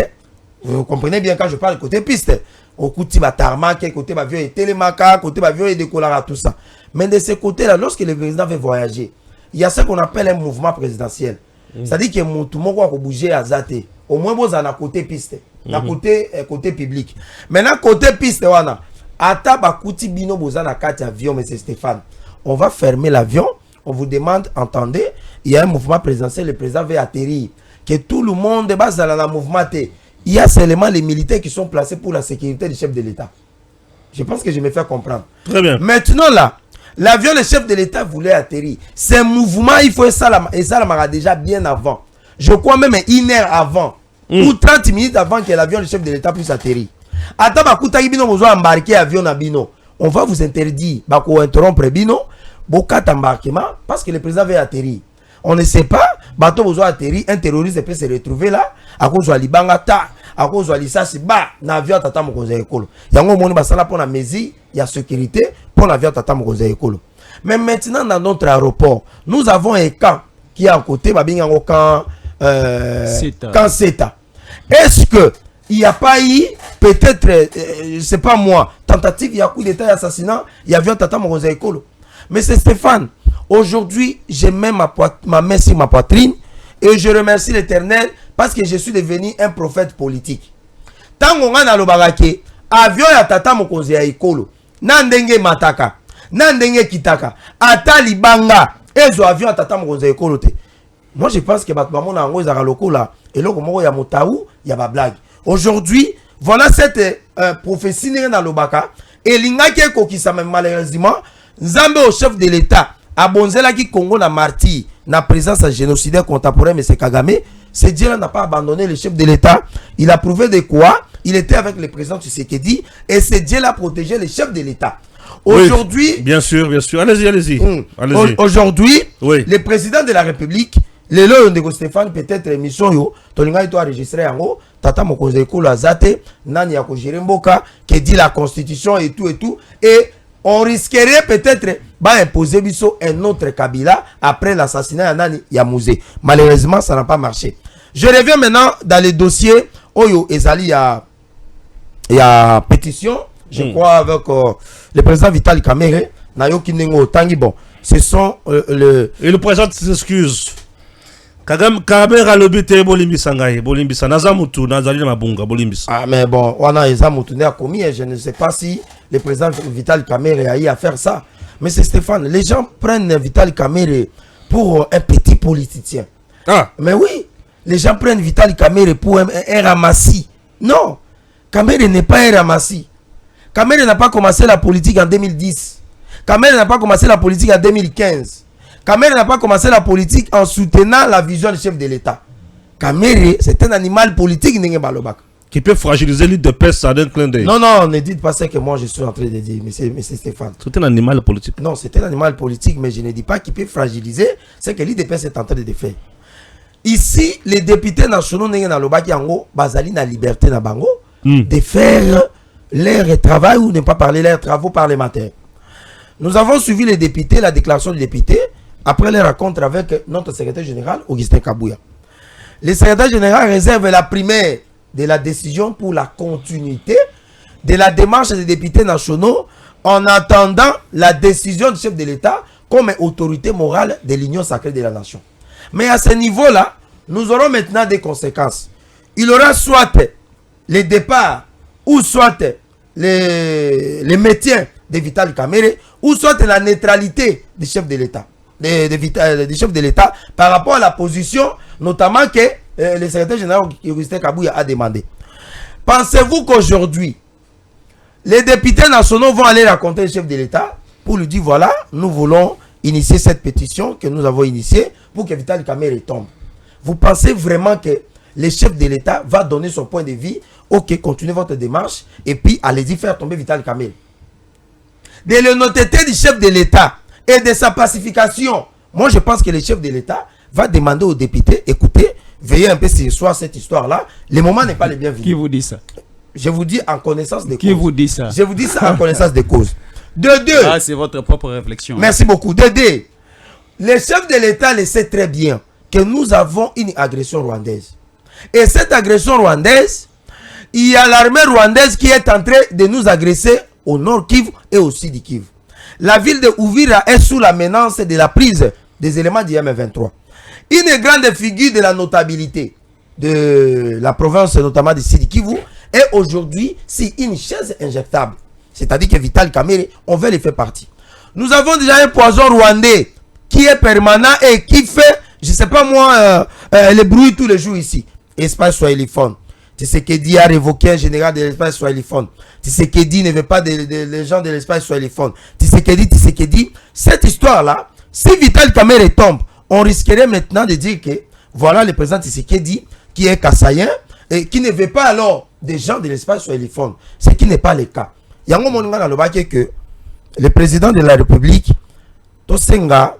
Vous comprenez bien quand je parle côté piste. Au côté tarmac, côté avion et télémaca, côté avion et décollara, tout ça. Mais de ce côté-là, lorsque le président veut voyager, il y a ce qu'on appelle un mouvement présidentiel. C'est-à-dire que tout le monde va bouger à Zate. Au moins, vous avez un côté piste, un côté public. Maintenant, côté piste, on a Ataba Kouti Bino Bozana 4 avions, M. Stéphane. On va fermer l'avion. On vous demande, entendez, il y a un mouvement présidentiel, le président veut atterrir. Que tout le monde base dans le mouvement. Il y a seulement les militaires qui sont placés pour la sécurité du chef de l'État. Je pense que je me fais comprendre. Très bien. Maintenant là, l'avion, le chef de l'État voulait atterrir. Ce mouvement, il faut ça déjà bien avant. Je crois même une heure avant. Ou 30 minutes avant que l'avion, le chef de l'État puisse atterrir. Attends, embarquer l'avion na Bino. On va vous interdire interrompre Bino. Beaucoup d'embarquement parce que le président veut atterrir. On ne sait pas, bateau besoin atterrir, un terroriste peut se retrouver là, à cause de l'Ibangata, à cause de l'Issasi, l'avion tata mokoza ekolo. Yango moni basala pour la mesure, il y a sécurité pour l'avion tata mokoza ekolo. Mais maintenant dans notre aéroport, nous avons un camp qui est à côté, babingango camp Seta. Est-ce que il n'y a pas eu peut-être, je ne sais pas moi, tentative, il y a coup d'état, assassinat, il y a avion tata mokoza ekolo. Mais c'est Stéphane. Aujourd'hui, je mets ma main sur ma poitrine et je remercie l'Éternel parce que je suis devenu un prophète politique. Tant qu'on a le barake, avion ya tata mokonzi ya ekolo, nandenge mataka, nandenge kitaka, ata libanga, ezo avion ya tata mokonzi ya ekolo te. Moi, je pense que maman a ngoi za lokola et là comme ya motaou, ya ba blague. Aujourd'hui, voilà cette prophétie dans le baka et l'ingake kokisa malheureusement Nzambe au chef de l'État a bonzela qui Congo na martyr na présence à génocidaire contemporain M. Kagame. Ce Dieu n'a pas abandonné le chef de l'État. Il a prouvé de quoi il était avec le président Tshisekedi et ce Dieu l'a protégé le chef de l'État. Aujourd'hui, oui, bien sûr. Allez-y. Aujourd'hui, le président de la République, le loyo de Stéphane peut-être émission yo, tolinga ito enregistré en haut, tata mokonze ekolo azate, nani ya ko gérer mboka, qui dit la constitution et tout et on risquerait peut-être d'imposer un autre Kabila après l'assassinat de Yamouzé. Malheureusement, ça n'a pas marché. Je reviens maintenant dans le dossier Oyo Ezali, il y a pétition, je crois, avec le président Vital Kamerhe, Nayoki Nengo Tangi. Bon, ce sont Et le président s'excuse. Kagame a le but de Bolimbisa. Nazamutu, Nazali Mabunga, Bolimbisa. Ah, mais bon, on a Ezamutu a commis et je ne sais pas si le président Vital Kamerhe a eu à faire ça. Mais c'est Stéphane, les gens prennent Vital Kamerhe pour un petit politicien. Ah. Mais oui, les gens prennent Vital Kamerhe pour un ramassis. Non, Kamerhe n'est pas un ramassis. Kamerhe n'a pas commencé la politique en 2010. Kamerhe n'a pas commencé la politique en 2015. Kamerhe n'a pas commencé la politique en soutenant la vision du chef de l'État. Kamerhe, c'est un animal politique, qui peut fragiliser l'île de paix d'un clin d'œil. Non, ne dites pas ce que moi je suis en train de dire, monsieur Stéphane. C'est un animal politique. Non, c'est un animal politique, mais je ne dis pas qu'il peut fragiliser ce que l'île de paix est en train de faire. Ici, les députés nationaux basali na liberté na bango de faire leur travail ou ne pas parler leurs travaux parlementaires. Nous avons suivi les députés, la déclaration du député, après les rencontres avec notre secrétaire général, Augustin Kabouya. Le secrétaire général réserve la primaire de la décision pour la continuité de la démarche des députés nationaux en attendant la décision du chef de l'État comme autorité morale de l'Union sacrée de la nation. Mais à ce niveau-là, nous aurons maintenant des conséquences. Il y aura soit les départs ou soit les métiers de Vital Kamerhe ou soit la neutralité du chef de l'État. Du chef de l'État par rapport à la position notamment que le secrétaire général Augustin Kabouya a demandé. Pensez-vous qu'aujourd'hui les députés nationaux vont aller raconter le chef de l'État pour lui dire voilà, nous voulons initier cette pétition que nous avons initiée pour que Vital Kamerhe tombe? Vous pensez vraiment que le chef de l'État va donner son point de vue? Ok, continuez votre démarche et puis allez-y faire tomber Vital Kamerhe. De l'honnêteté du chef de l'État et de sa pacification, moi je pense que le chef de l'État va demander aux députés, écoutez, veillez un peu sur cette histoire-là, le moment n'est pas le bienvenu. Qui vous dit ça? Je vous dis en connaissance de cause. Qui vous dit ça? Je vous dis ça en connaissance de cause. De deux. Ah, c'est votre propre réflexion. Merci beaucoup. De deux. Le chef de l'État le sait très bien que nous avons une agression rwandaise. Et cette agression rwandaise, il y a l'armée rwandaise qui est en train de nous agresser au nord Kivu et au sud Kivu. La ville de Uvira est sous la menace de la prise des éléments du M23. Une grande figure de la notabilité de la province, notamment du sud Kivu, est aujourd'hui si une chaise injectable. C'est-à-dire que Vital Kamerhe, on veut les faire partie. Nous avons déjà un poison rwandais qui est permanent et qui fait, je ne sais pas moi, les bruits tous les jours ici. Espace Swahiliphone. Tshisekedi a révoqué un général de l'espace Swahiliphone. Tshisekedi ne veut pas des gens de l'espace Swahiliphone. Tshisekedi. Cette histoire-là, si Vital Kamerhe tombe, on risquerait maintenant de dire que voilà le président Tshisekedi qui est kassaïen et qui ne veut pas alors des gens de l'espace Swahiliphone. Ce qui n'est pas le cas. Yango moninga na lobaki que le président de la République tosenga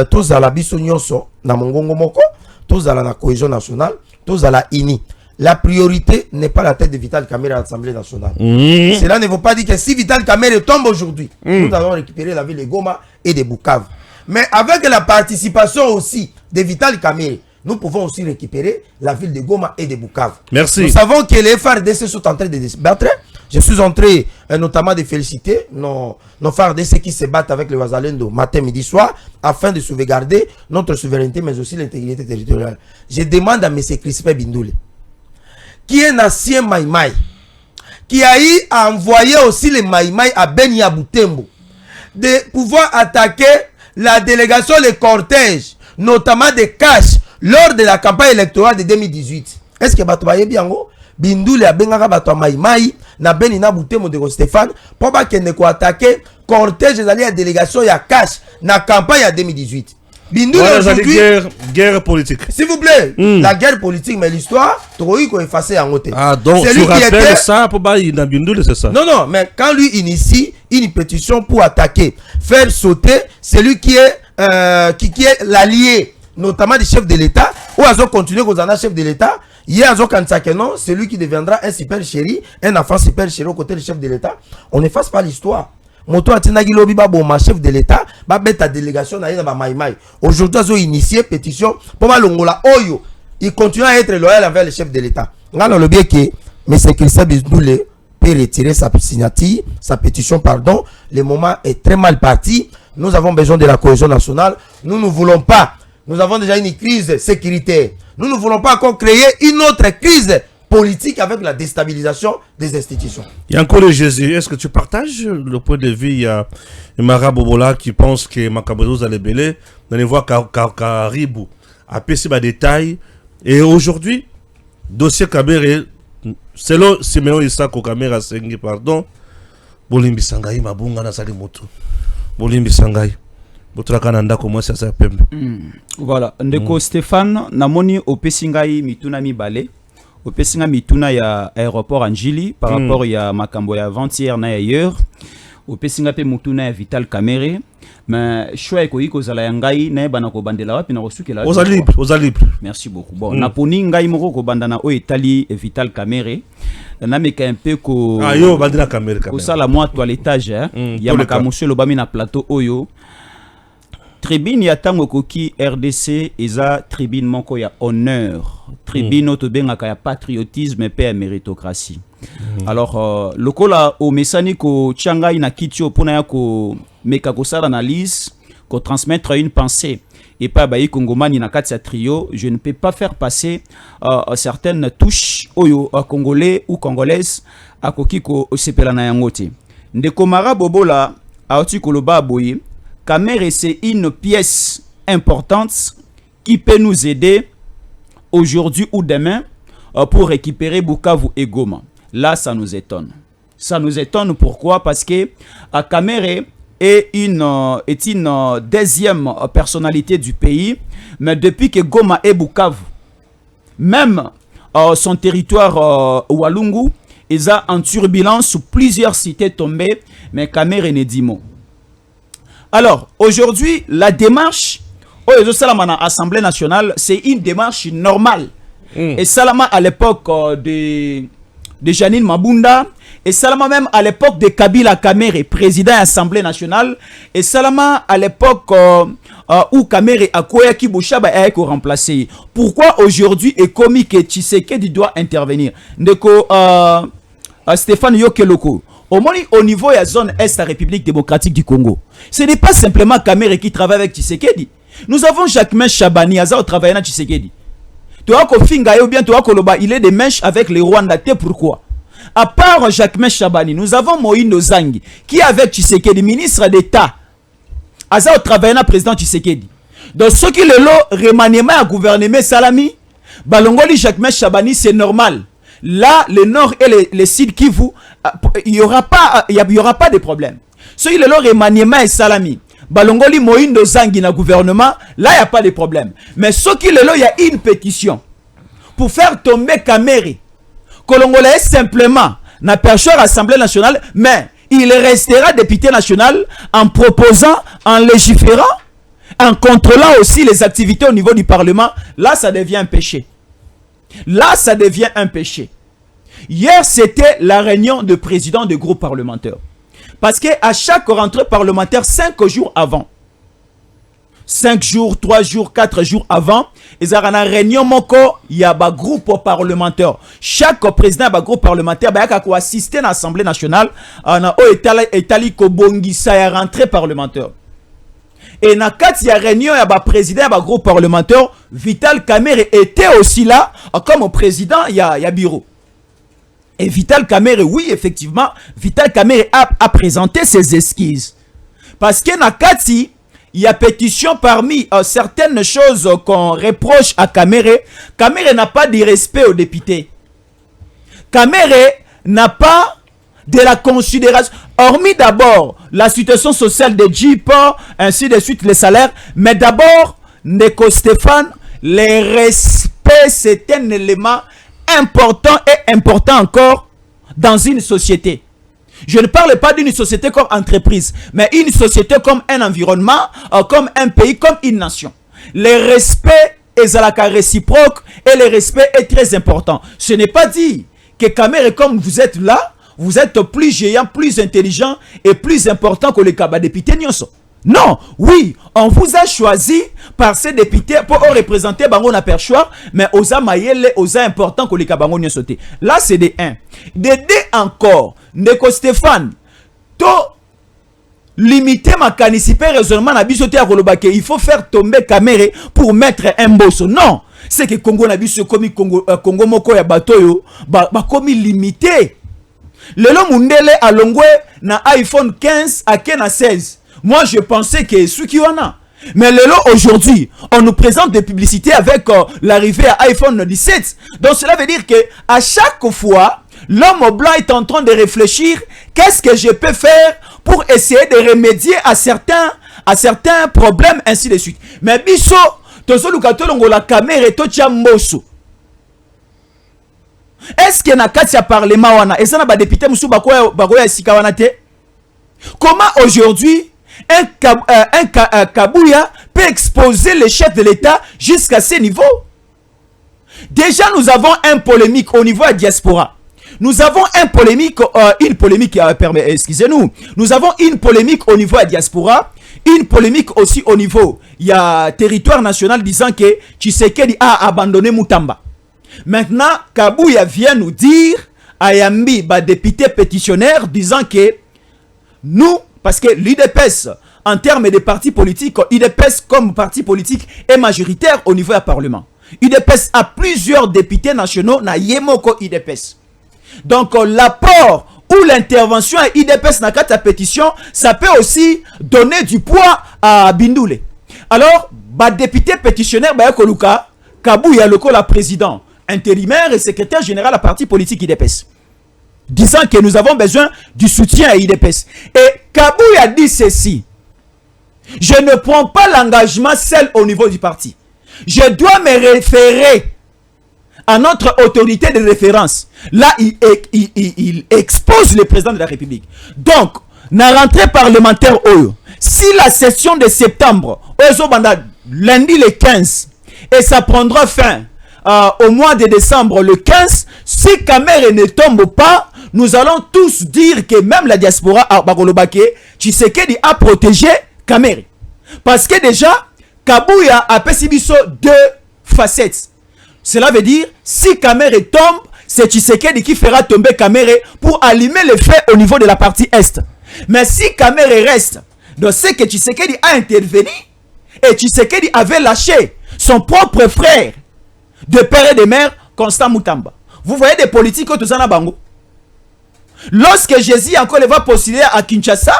tozala biso nyonso na mongongo moko, tozala na cohésion nationale, tozala ini. La priorité n'est pas la tête de Vital Kamerhe à l'Assemblée nationale. Cela ne veut pas dire que si Vital Kamerhe tombe aujourd'hui, nous allons récupérer la ville de Goma et de Bukavu. Mais avec la participation aussi de Vital Kamerhe, nous pouvons aussi récupérer la ville de Goma et de Bukavu. Merci. Nous savons que les FARDC sont en train de se battre. Je suis en train notamment de féliciter nos FARDC qui se battent avec les Wazalendo matin, midi, soir, afin de sauvegarder notre souveraineté, mais aussi l'intégrité territoriale. Je demande à M. Crispin Bindouli, qui est un ancien Maïmaï, qui a eu à envoyer aussi les Maïmaï à Beni à Butembo, de pouvoir attaquer la délégation, les cortèges, notamment des caches, lors de la campagne électorale de 2018. Est-ce que Batobaye Biango, Bindouli a Bengara Bato Maïmaï, na Beni na Butembo de Stéphane, pour pas qu'il ne soit attaqué, cortège des alliés à délégation, il y a cache, na campagne à 2018. Bindouli voilà, aujourd'hui, guerre politique. s'il vous plaît, la guerre politique, mais l'histoire, trop eu qu'on effacer en côté. Ah, donc c'est tu lui qui rappelles était... ça pour Bindouli, c'est ça? Non, non, mais quand lui initie une pétition pour attaquer, faire sauter celui qui est, qui est l'allié, notamment du chef de l'État, ou à continuer qu'on en a chef de l'État, il y a non, celui qui deviendra un super chéri, un enfant super chéri aux côtés du chef de l'État, on n'efface pas l'histoire. Moto Atinagi Lobi Baboma, chef de l'État, ba bête ta délégation na ba Maïmaï. Aujourd'hui, ils ont initié pétition pour Malongola Oyo. Il continue à être loyal envers le chef de l'État. Dans le bien que M. Christian Bindouli peut retirer sa signature, sa pétition, pardon. Le moment est très mal parti. Nous avons besoin de la cohésion nationale. Nous ne voulons pas. Nous avons déjà une crise sécuritaire. Nous ne voulons pas encore créer une autre crise politique avec la déstabilisation des institutions. Il y a encore le Jésus. Est-ce que tu partages le point de vue? Il y a Mara Bobola qui pense que Makabrose allait belé. Dans les voies Caribou a péché des détails. Et aujourd'hui, dossier Kamerhe, selon Siméon Isako Kamera Sengi, pardon, Bolimbi Sangai Mabunga na Sali Moto. Bolimbi Sangai. Voilà, ndeko Stéphane, namoni opesingai mituna mibale. Opesinga mituna ya aéroport Anjili par rapport ya makambo ya avant-hier na ailleurs. Opesinga pe mutuna ya Vital Kamerhe. Mais choix ekoyi kozala ya ngai na bana ko bandela wapi na kosukela. Oza libre. Merci beaucoup. Bon, naponi ngai moko ko bandana o etali Vital Kamerhe. Na meka un peu ko yo bandela Kamerhe quand même. Ko sala moi toilettage ya makamushe lobami na plateau oyo. Tribune ya tango koki RDC eza tribune moko ya honneur, tribune otobengaka ya patriotisme pe ya méritocratie. Alors lokola o mesani ko tchangai na kitio pona ya ko meka ko sala analyse, ko transmettre une pensée et pas bayi kongomani na kati ya trio, je ne peux pas faire passer certaines touches oyo congolais ou congolaises akoki ko sepela na yango te. Ndeko Mara Bobola aoti koloba boye Kamerhe, c'est une pièce importante qui peut nous aider aujourd'hui ou demain pour récupérer Bukavu et Goma. Là, ça nous étonne. Ça nous étonne pourquoi? Parce que Kamerhe est une deuxième personnalité du pays, mais depuis que Goma et Bukavu, même son territoire Walungu, ils ont en turbulence sous plusieurs cités tombées, mais Kamerhe ne dit mot. Alors, aujourd'hui, la démarche au Salama à l'Assemblée nationale, c'est une démarche normale. Et Salama à l'époque de Janine Mabunda, et Salama même à l'époque de Kabila Kamere, président de l'Assemblée nationale, et Salama à l'époque où Kamere a Koyaki Bouchaba a été remplacé. Pourquoi aujourd'hui est commis que Tshisekedi doit intervenir? Ndeko Stéphane Yokeloko, au niveau de la zone Est de la République démocratique du Congo, ce n'est pas simplement Kamere qui travaille avec Tshisekedi. Nous avons Jacques Chabani, Aza travaille avec Tshisekedi. Il est des mèches avec les Rwandais. Pourquoi? À part Jacques Chabani, nous avons Moïno Zangi, qui est avec Tshisekedi, ministre d'État. Aza travaille avec le président Tshisekedi. Donc, ce qui est le remaniement à gouvernement Salami, Balongoli Jacques Chabani, c'est normal. Là, le nord et le sud Kivu, il n'y aura pas de problème. Ce qui est le remaniement et Salami, Balongoli Moïno Zangi na gouvernement, là, il n'y a pas de problème. Mais ce qui est là, il y a une pétition pour faire tomber Kamere. Kolongola est simplement na percheur Assemblée nationale, mais il restera député national en proposant, en légiférant, en contrôlant aussi les activités au niveau du Parlement. Là, ça devient un péché. Là, ça devient un péché. Hier, c'était la réunion de président de groupe parlementaire. Parce qu'à chaque rentrée parlementaire, 5 jours avant, 5 jours, 3 jours, 4 jours avant, ils ont une réunion, il y a un groupe parlementaire. Chaque président a un groupe parlementaire qui a assisté à l'Assemblée nationale, à la rentrée parlementaire. Et dans la réunion, il y a un président, il y a un groupe parlementaire. Vital Kamerhe était aussi là, comme président, il y a bureau. Et Vital Kamerhe, oui, effectivement, Vital Kamerhe a présenté ses esquisses. Parce que dans Kati, il y a pétition parmi certaines choses qu'on reproche à Kamerhe. Kamerhe n'a pas de respect aux députés. Kamerhe n'a pas de la considération. Hormis d'abord la situation sociale des Jeep, ainsi de suite les salaires. Mais d'abord, Neko Stéphane, le respect, c'est un élément important et important encore dans une société. Je ne parle pas d'une société comme entreprise, mais une société comme un environnement, comme un pays, comme une nation. Le respect est à la réciproque et le respect est très important. Ce n'est pas dit que Kamerhe, comme vous êtes là, vous êtes plus géant, plus intelligent et plus important que les députés Nyonso. Non, oui, on vous a choisi par ces députés pour représenter Bango na perchoir, mais osa mayele, osa important que les Kabango Nyonso. Là, c'est des 1. Des 2 encore. Neko Stéphane, to limiter ma caniciper raisonnement na biso te a kolobake, il faut faire tomber Kamerhe pour mettre un bosso. Non, c'est que Congo na biso komi Congo moko ya batoyo ba komi limité. Lelo mundele alongwe na iPhone 15 à na 16. Moi je pensais que ce qui en a. Mais lelo aujourd'hui, on nous présente des publicités avec l'arrivée à iPhone 17. Donc cela veut dire que à chaque fois l'homme blanc est en train de réfléchir, qu'est-ce que je peux faire pour essayer de remédier à certains problèmes, ainsi de suite. Mais biso, tozo lukatolongo la Kamerhe tocha mboso. Est-ce que na kati ya parlement wana, ezana ba député musu bakoya sika wana te? Comment aujourd'hui un Kabouya peut exposer le chef de l'État jusqu'à ce niveau? Déjà, nous avons une polémique au niveau de la diaspora. Nous avons excusez-nous. Nous avons une polémique au niveau de la diaspora, une polémique aussi au niveau, il y a territoire national disant que Tshisekedi a abandonné Mutamba. Maintenant, Kabouya vient nous dire, Ayambi, député pétitionnaire, disant que nous, parce que l'UDPS, en termes de partis politiques, l'UDPS comme parti politique est majoritaire au niveau du Parlement. UDPS a plusieurs députés nationaux, na Yemoko UDPS. Donc l'apport ou l'intervention à IDPS dans la pétition, ça peut aussi donner du poids à Bindoule. Alors, député pétitionnaire, Kabouya Loko, la président intérimaire et secrétaire général à parti politique IDPS, disant que nous avons besoin du soutien à IDPS. Et Kabouya dit ceci: je ne prends pas l'engagement seul au niveau du parti. Je dois me référer à notre autorité de référence. Là, il expose le président de la République. Donc, na rentrée parlementaire, si la session de septembre, lundi le 15, et ça prendra fin au mois de décembre le 15, si Kamerhe ne tombe pas, nous allons tous dire que même la diaspora à Bakolobake, Tshisekedi a protégé Kamere. Parce que déjà, Kabouya a Pessibiso 2 facettes. Cela veut dire, si Kamere tombe, c'est Tshisekedi qui fera tomber Kamere pour allumer le feu au niveau de la partie Est. Mais si Kamere reste, donc c'est que Tshisekedi a intervenu et Tshisekedi avait lâché son propre frère de père et de mère, Constant Moutamba. Vous voyez des politiques que tout ça n'a bango. Lorsque Jésus encore va postuler à Kinshasa,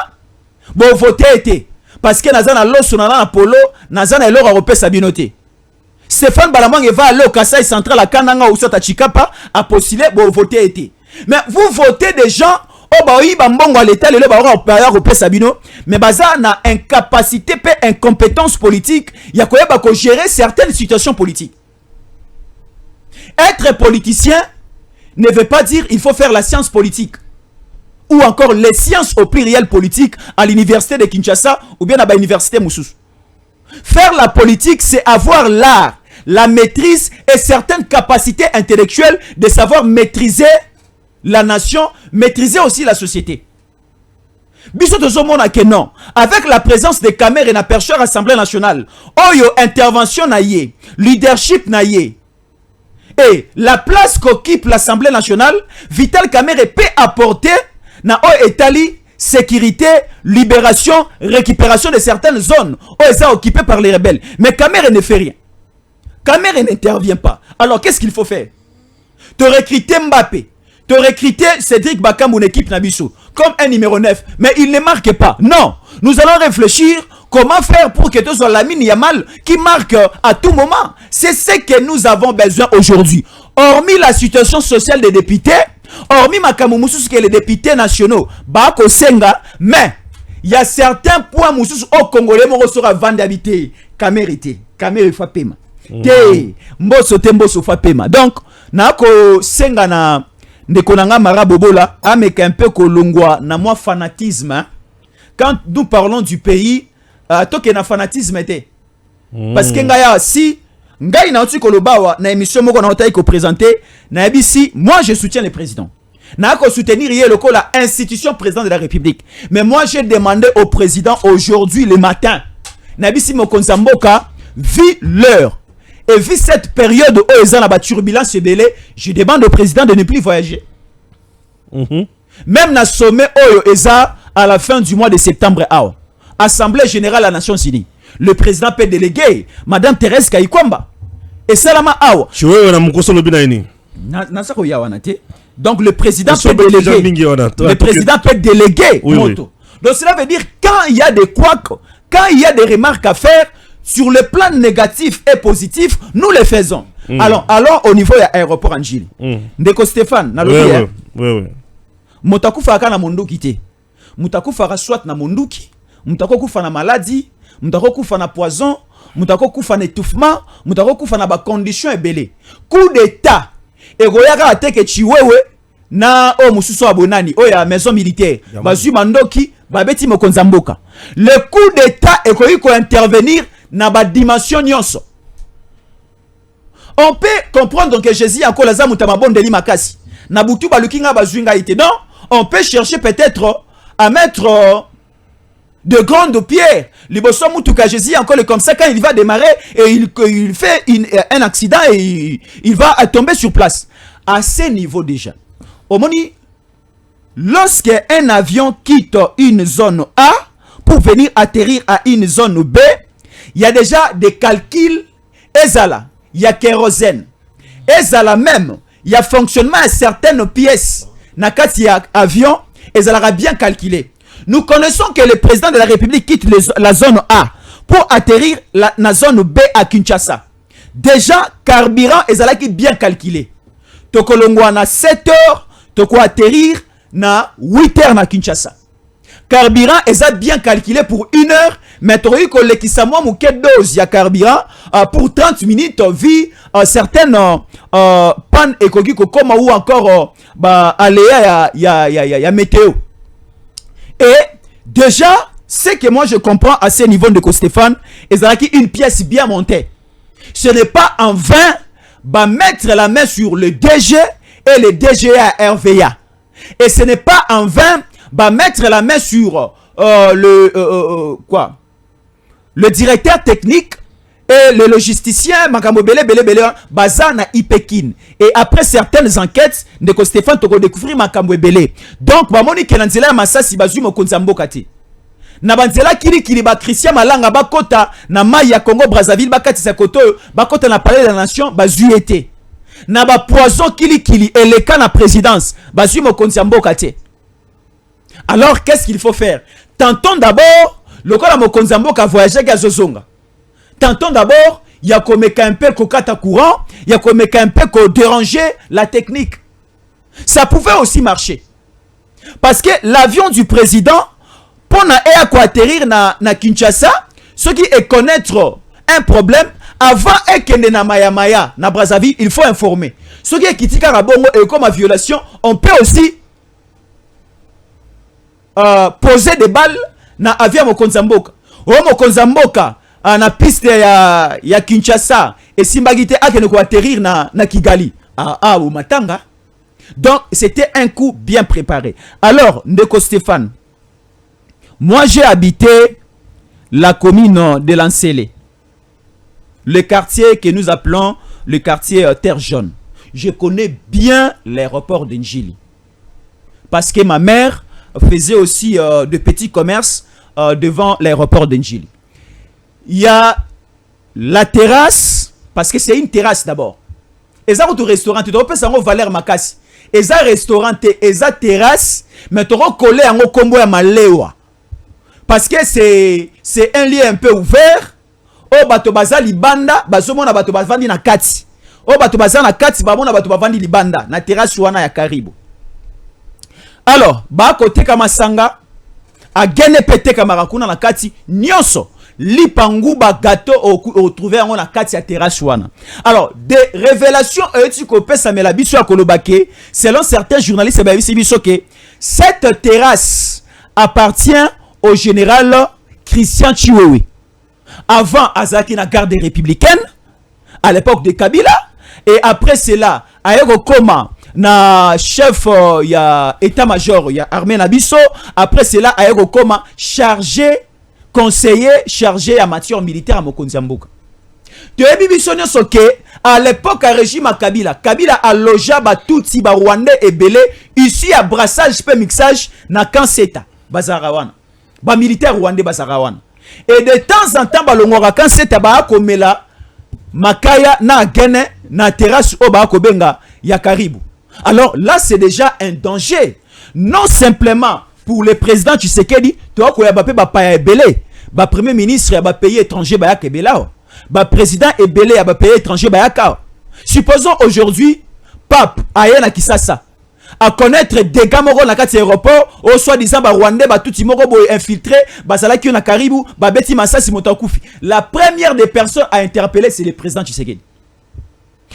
bon voter était parce que Nazana l'os na Polo, Nazana l'or européen Sabinoté. Stéphane Balamang va aller au Kassai central à Kananga ou à Chikapa à postuler bon voter était. Mais vous votez des gens au baoui bambongo à l'état le européen Sabino, mais baza na incapacité pe incompétence politique, ya koyeba ko gérer certaines situations politiques. Être politicien ne veut pas dire il faut faire la science politique ou encore les sciences au pluriel politique à l'université de Kinshasa ou bien à l'université Moussous. Faire la politique, c'est avoir l'art, la maîtrise et certaines capacités intellectuelles de savoir maîtriser la nation, maîtriser aussi la société. Non. Avec la présence de Kamere na percheur Assemblée nationale, oyo intervention na ye, leadership na ye, et la place qu'occupe l'Assemblée nationale, Vital Kamere peut apporter na o etali sécurité, libération, récupération de certaines zones où sont occupées par les rebelles. Mais Kamere ne fait rien. Kamere n'intervient pas. Alors qu'est-ce qu'il faut faire? Te recruter Mbappé, te recruter Cédric Bakam ou équipe Nabiso comme un numéro 9, mais il ne marque pas. Non, nous allons réfléchir comment faire pour que tu sois Lamine Yamal qui marque à tout moment. C'est ce que nous avons besoin aujourd'hui. Hormis la situation sociale des députés, hormis Makamu Moussous que les députés nationaux, Bako Senga, mais il y a certains points Moussous au Congolais, mon ressort avant d'habiter. Kamérité, Kaméré Fapema. Te, Mboso Temboso Fapema. Donc, Nako Senga na Ndekonanga Marabobola, avec un peu kolongwa na moi fanatisme. Hein? Quand nous parlons du pays, toke na fanatisme était. Parce que ngaya si ngai na otu kolobawa na émission moko na otayi ko présenter na ABC, moi je soutiens le président. Na ko soutenir yé loko la institution président de la République. Mais moi j'ai demandé au président aujourd'hui le matin. Na ABC Mokonza Mboka vu l'heure et vu cette période où ils ont la turbulence belé, je demande au président de ne plus voyager. Même na sommet Oyo Eza à la fin du mois de septembre awa. Assemblée générale à Nations Unies. Le président peut déléguer Madame Thérèse Kayikwamba. Et Salama Awa. Donc le président peut déléguer. Le président peut déléguer. Oui. Donc cela veut dire quand il y a des couacs, quand il y a des remarques à faire sur le plan négatif et positif, nous les faisons. Alors au niveau de l'aéroport Angili. Ndeko Stéphane, oui. Motaku faka na monduki te. Motaku faka soit na monduki. Mutako kufa na maladie, mutako kufa na poison, mutako kufa na étouffement, mutako kufa na ba conditions ebele. Coup d'état egoyaka ateke chiwewe na o mususu abonani o ya maison militaire. Bazui mandoki babeti Mokonza Mboka. Le coup d'état ekoyi ko intervenir na ba dimension nyonso. On peut comprendre que Jésus encore la zamutama bondeli makasi. Na butu balukinga bazwinga ite. Non, on peut chercher peut-être à mettre de grandes pierres. Liboso Moutuka Jésus encore comme ça quand il va démarrer et il fait un accident et il va tomber sur place. À ce niveau déjà. Au moni, lorsque un avion quitte une zone A pour venir atterrir à une zone B, il y a déjà des calculs. Ezala, il y a kérosène. Ezala même, il y a fonctionnement à certaines pièces. Nakati avion, Ezala a bien calculé. Nous connaissons que le président de la République quitte la zone A pour atterrir la zone B à Kinshasa. Déjà, carburant est bien calculé. Tokolongwa na 7 heures, toko atterrir na 8 heures na Kinshasa. Carburant est bien calculé pour 1 heure, mais tu ko lekisamo muke dose ya carburant pour 30 minutes vu certaines pannes écologiques comme ou encore aléa ya météo. Et déjà, ce que moi je comprends à ce niveau de Stéphane, c'est une pièce bien montée. Ce n'est pas en vain mettre la main sur le DG et le DGA RVA. Et ce n'est pas en vain mettre la main sur le directeur technique et le logisticien makambo belé baza na Ipekin. Et après certaines enquêtes, Ndeko Stéphane toko découvrir makambo belé. Donc bamoni kenanzela masasi bazui mokonzi mboka te. Na banzela kili ba Christian Malanga bakota na mai ya Congo Brazzaville bakati sa koto bakota na palais de la nation bazui été. Na ba poison kili et les cas na présidence bazui mokonzi mboka te. Alors qu'est-ce qu'il faut faire? Tentons d'abord le cas mokonzi mboka voyager gazozonga. Tentons d'abord, il y a comme un peu kokata courant, il y a comme un peu déranger la technique. Ça pouvait aussi marcher. Parce que l'avion du président, pour atterrir na Kinshasa, ceux qui connaître un problème, avant de na Maya, na Brazzaville, il faut informer. Ceux qui quittent Karabongo et comme à violation, on peut aussi poser des balles na avion Mokonzamboka. Mokonzamboka, na piste ya Kinshasa et Simbagite akene ko atterrir na Kigali au Matanga. Donc c'était un coup bien préparé. Alors Ndeko Stéphane, moi j'ai habité la commune de Lansele, le quartier que nous appelons le quartier Terre Jaune. Je connais bien l'aéroport de Njili parce que ma mère faisait aussi de petits commerces devant l'aéroport de Njili. Il y a la terrasse, parce que c'est une terrasse d'abord. Et ça, au restaurant, tu dois passer en valeur makasi. Et ça, restaurant, et ça, terrasse, mais tu dois coller en combo à Maléwa. Parce que c'est un lieu un peu ouvert. Oh, bato baza libanda, bazomona bato bavandi na kati. Oh, bato baza na kati, bamona bato bavandi libanda. Na terrasse wana ya karibu. Alors, ba kote kamasanga, a gene pete kamarakuna na kati, nyonso. Lipangu ba gâteau au trouver en la kati ya terrasse wana. Alors des révélations tu copé ça me la biso ya kolobake selon certains journalistes ba biso que cette terrasse appartient au général Christian Chiwewe. Avant Azaki na garde républicaine à l'époque de Kabila et après cela ayeko koma na chef ya état-major ya armée na biso après cela ayeko koma chargé conseiller chargé en matière militaire à Mokonzi Mboka. Tu as vu à l'époque à régime à Kabila a logé tout ba Rwandais et Belé ici à brassage pe mixage na Kanseta bazarawana. Ba militaire rwandais bazarawana. Et de temps en temps ba longora Kanseta ba komela makaya na gene na terrasse o ba kobenga ya karibu. Alors là c'est déjà un danger. Non simplement pour le président Tshisekedi, tu vois qu'il ba paya Belé. Ba premier ministre ya ba pays étranger ba yakebela. Ba président ebele ya ba pays étranger ba yaka. Supposons aujourd'hui pape ayena Kisasa à connaître des gamoro na kati aéroport au soi-disant ba Rwandais ba tout moko boy infiltré ba salaki na karibu ba beti masasi motakufi. La première des personnes à interpeller c'est le président Tshisekedi.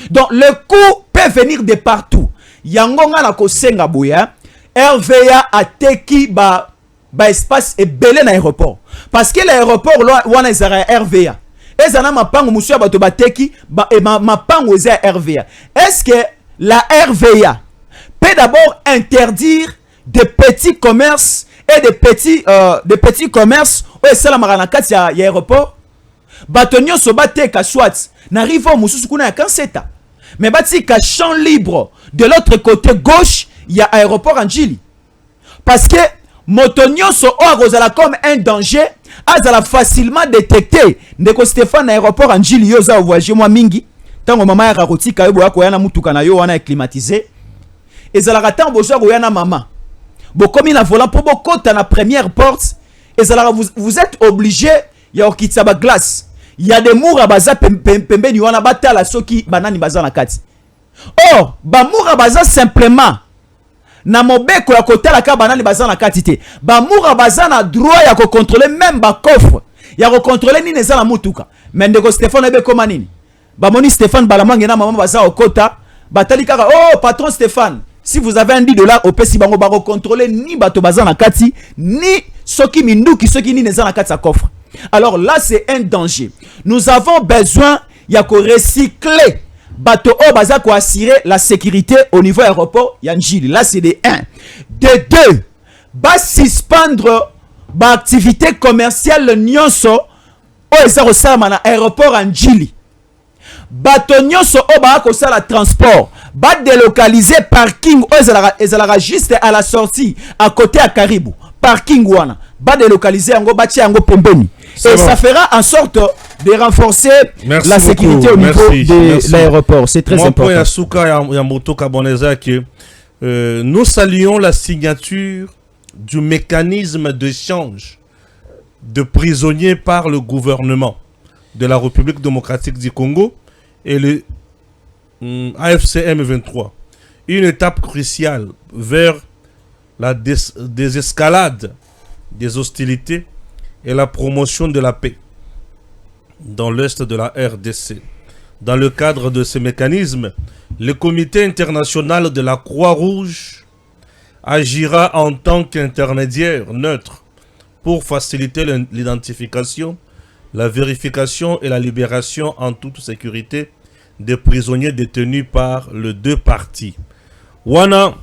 Donc le coup peut venir de partout. Yangonga na kosenga boya RVA a teki ba espace et belé na aéroport parce que l'aéroport wana ezara RVA ezana mapango musu bato bateki mapango eza RVA. Est-ce que la RVA peut d'abord interdire des petits commerces et des petits commerces au sala marana kati ya aéroport bato nyonso bateka soit na rivo mususu kuna ya Kanseta mais batika champ libre de l'autre côté gauche il y a aéroport en Njili parce que motonyoso ozala comme un danger azala facilement détecté. Ndeko Stéphane aéroport en Njili yoza voyager moi mingi tango mama ya kakotika yebo yako yana mutuka na yo wana climatisé ezala ratan bozo ko yana mama bokomi na volant pour bokota na première porte ezala vous êtes obligé ya okitsa ba glace il y a des moura baza pembeni wana batala soki banani baza na kati. Or ba moura baza simplement na mobeko ya kotala ka banani baza na katite ba moura baza na droit ya ko contrôler même ba coffre ya ko contrôler ni neza na mutuka mais Ndeko Stéphane ebe koma nini ba moni Stéphane balamange na mama baza okota batali kaka oh patron Stéphane si vous avez $10 au pesi bango ba ko contrôler ni bato baza na kati ni soki minduki soki ni neza na kati sa coffre. Alors là c'est un danger. Nous avons besoin ya ko recycler bato o baza ko assurer la sécurité au niveau aéroport Yanjili. Là c'est de 1. De 2, ba suspendre ba activité commerciale nyonso o eza ko sala na aéroport Yanjili. Bato nyonso o ba ko sala transport, ba délocaliser parking o ezala juste à la sortie à côté à Caribou. Parking wana ba délocaliser yango ba tia yango pembeni. Et ça fera en sorte de renforcer la sécurité au niveau de l'aéroport. C'est très important. Nous saluons la signature du mécanisme d'échange de prisonniers par le gouvernement de la République démocratique du Congo et le AFC M23. Une étape cruciale vers la désescalade des hostilités et la promotion de la paix dans l'est de la RDC. Dans le cadre de ce mécanisme, le Comité international de la Croix-Rouge agira en tant qu'intermédiaire neutre pour faciliter l'identification, la vérification et la libération en toute sécurité des prisonniers détenus par les deux parties. Wana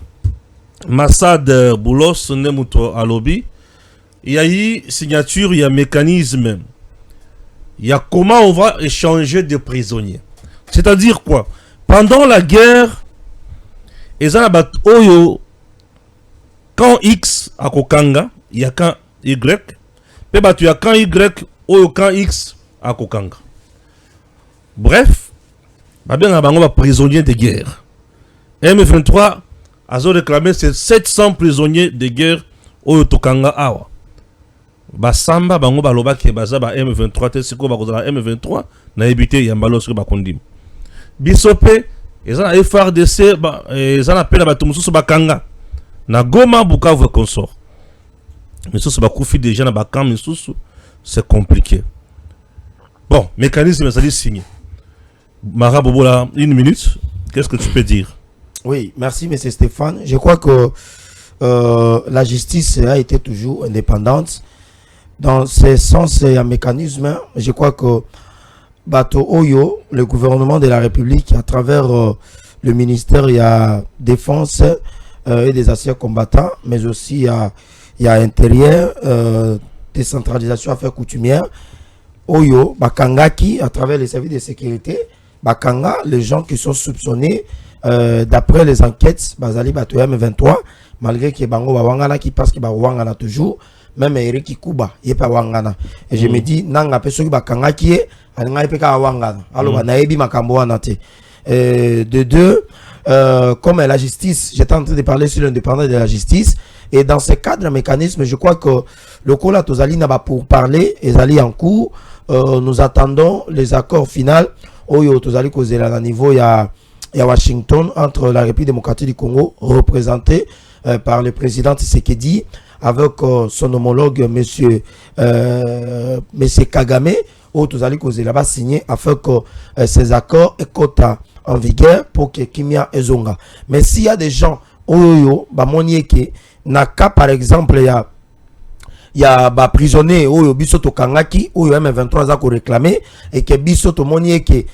Massad Boulos Nemuto Alobi, il y a eu signature, il y a mécanisme, il y a comment on va échanger des prisonniers. C'est-à-dire quoi? Pendant la guerre, quand X à Kokanga, il y a quand Y, puis il y a quand Y, quand X à Kokanga. Bref, il y a des prisonniers de guerre. M23 a réclamé 700 prisonniers de guerre au Tokanga Awa. Basamba bango baloba ke baza ba M23 te siko bakozala M23 na ebité yambalo siko bakondim. Bisope ezana FRDC ezana pela bato mususu bakanga na Goma Bukavu consort. Mususu bakufi déjà na bakam mususu, c'est compliqué. Bon, mécanisme ça dit signé. Mara Bobola, 1 minute, qu'est-ce que tu peux dire? Oui, merci M. Stéphane. Je crois que la justice a été toujours indépendante. Dans ce sens, il y a un mécanisme. Je crois que Bato Oyo, le gouvernement de la République, à travers le ministère, il y a défense et des affaires combattants, mais aussi il y a intérieur, décentralisation, affaires coutumières. Oyo, Bakangaki, à travers les services de sécurité, Bakanga, les gens qui sont soupçonnés, d'après les enquêtes, Bazali Bato M23, malgré que Bango Bawangana qui passe que Bawangana toujours, même Eric Kuba, il pas Wangana. Et je me dis, Nanga Peso Bakanga qui est, Anga Peka Wangana. Alors, Naebi Makambo Anate. De deux, comme la justice, j'étais en train de parler sur l'indépendance de la justice, et dans ce cadre, mécanisme, je crois que le Kola Tozali n'a pas pour parler, et Zali en cours, nous attendons les accords finaux, Oyo Tozali Kozela à niveau, il y a Washington, entre la République démocratique du Congo, représentée par le président Tshisekedi, avec son homologue, monsieur Kagame, où Tozali Kozela va signer afin que ces accords soient en vigueur pour que Kimia Ezonga. Mais s'il y a des gens, Oyo, Bamonieke, Naka par exemple, il y a des prisonniers, Oyo Bisoto Kangaki, Oyo M23 a réclamé, et que Bisoto Monieke,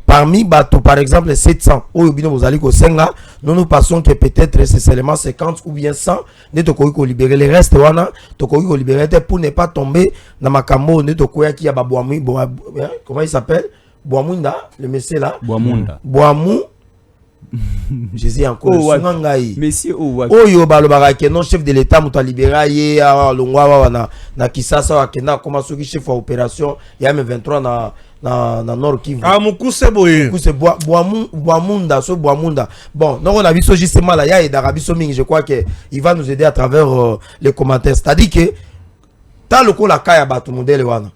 parmi bateaux, par exemple, 700, nous nous passons que peut-être c'est seulement 50 ou bien 100, nous devons libérer les restes, nous devons libérer pour ne pas tomber dans ma camo, nous devons qui a Boamou, comment il s'appelle? Boamunda, le monsieur là? Boamou. Je dis encore, Monsieur Oyo Balobara, non chef de l'État, nous libéré, na Kisasa, Wakena, comment ce chef d'opération, il y a M23 na Nord Kivu. Ah, Moukousse Boye. C'est Boamunda, so Boamunda. Bon, non, on a vu ça justement là, il y a d'Arabie Saoudite, je crois qu'il va nous aider à travers les commentaires. C'est-à-dire que, t'as le coup la kaya batu modèle wana.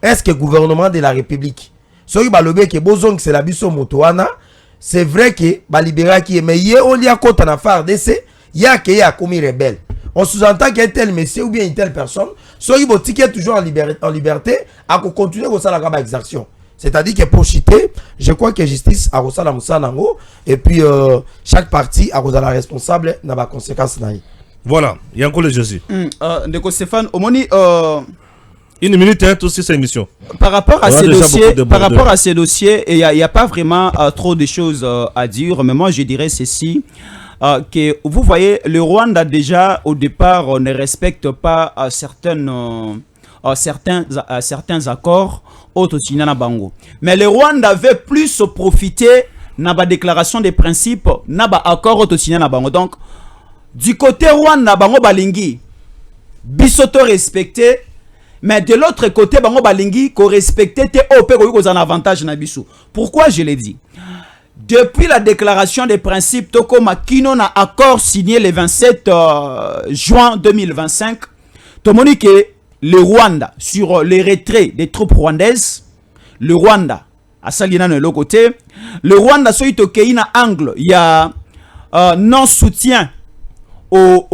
Est-ce que le gouvernement de la République, ce qui va le que Bozong c'est la biso motoana, c'est vrai que ba libéra qui est mais hier on y a côté en affaire d'essai, il y a qui a commis rebelle. On sous-entend qu'un tel monsieur ou bien une telle personne, soit il va ticket toujours en liberté, à continuer au salaire à exaction. C'est-à-dire que pour chiter, je crois que justice a reçu la moussa nango et puis chaque partie a reçu la responsable n'a pas conséquence naïe. Voilà, il y a encore le Jésus. Ndeko Stéphane, au moni Une minute, hein, tout cette émission. Par rapport à ces dossiers, il n'y a pas vraiment trop de choses à dire, mais moi je dirais ceci, que vous voyez, le Rwanda déjà au départ ne respecte pas certains accords autres signés na bango. Mais le Rwanda veut plus profiter na ba déclaration des principes, na ba accord autres signés na bango. Donc du côté Rwanda bango balingi bisoto respecté. Mais de l'autre côté, bango balingi ko respecter te opé ko un avantage na biso. Pourquoi je l'ai dit? Depuis la déclaration des principes toko makino na accord signé le 27 juin 2025, tomoni que le Rwanda sur les retraits des troupes rwandaises, le Rwanda a salina de l'autre côté, le Rwanda so itokei na angle, il y a non soutien au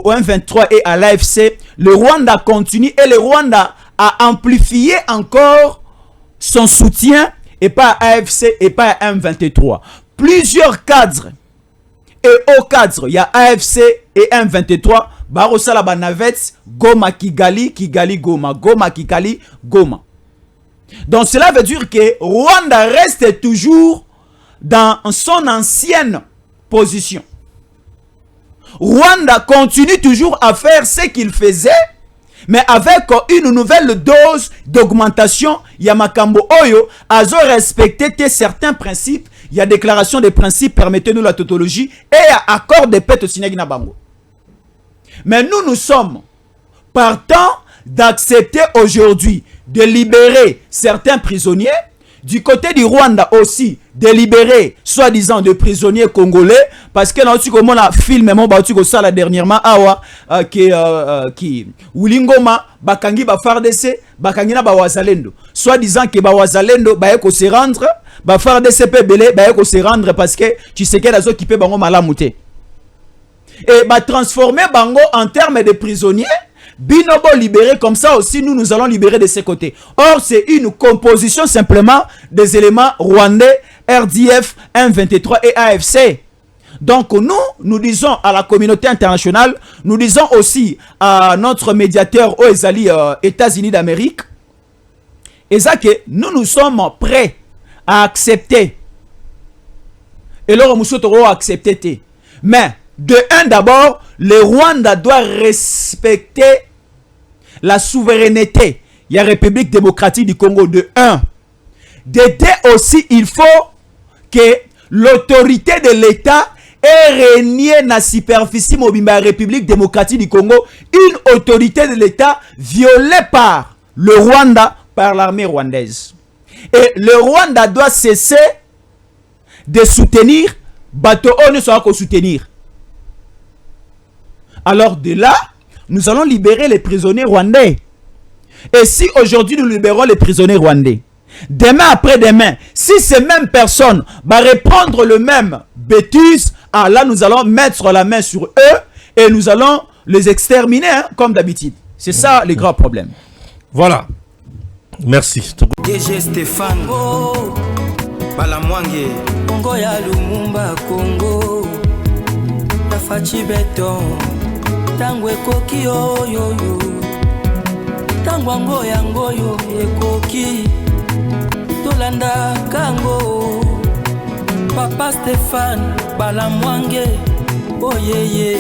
M23 et à l'AFC, le Rwanda continue et le Rwanda a amplifié encore son soutien et pas à AFC et pas à M23. Plusieurs cadres et hauts cadres, il y a AFC et M23, Barosala Banavets, Goma Kigali, Kigali Goma, Goma Kigali Goma. Donc cela veut dire que Rwanda reste toujours dans son ancienne position. Rwanda continue toujours à faire ce qu'il faisait, mais avec une nouvelle dose d'augmentation. Yamakambo Oyo a respecté certains principes. Il y a déclaration des principes, permettez-nous la tautologie, et accord de paix au Sinagina Bango. Mais nous sommes partants d'accepter aujourd'hui de libérer certains prisonniers. Du côté du Rwanda aussi, de libérer soi-disant de prisonniers congolais, parce que nous avons un film dernièrement qui Ulingoma bakangi ba FARDC bakangi na ba wazalendo, soi-disant que ba wazalendo ba ko se rendre, ba FARDC pe belé ba ko se rendre parce que tu sais que les occupé bango malamute et ba transformer bango en termes de prisonniers. Binobo libéré comme ça aussi, nous allons libérer de ces côtés. Or, c'est une composition simplement des éléments rwandais, RDF, M23 et AFC. Donc, nous disons à la communauté internationale, nous disons aussi à notre médiateur aux États-Unis d'Amérique, et ça que nous sommes prêts à accepter. Et là, nous sommes accepter. Mais, de un d'abord, le Rwanda doit respecter la souveraineté. Il y a République démocratique du Congo de 1. De 2 aussi, il faut que l'autorité de l'État ait régné dans la superficie mobile de la République démocratique du Congo, une autorité de l'État violée par le Rwanda, par l'armée rwandaise. Et le Rwanda doit cesser de soutenir, bateau ne sera qu'au soutenir. Alors de là, nous allons libérer les prisonniers rwandais. Et si aujourd'hui nous libérons les prisonniers rwandais, demain après-demain, si ces mêmes personnes vont reprendre le même bêtise, là nous allons mettre la main sur eux et nous allons les exterminer comme d'habitude. C'est ça le grand problème. Voilà. Merci. DG Stéphane Balamwange Congo ya Lumumba Congo Tafachi Beton Tangwe koki oyo Tangwango yangoyo ekoki Tolanda kango Papa Stéphane Balamwange Oh yeah yeah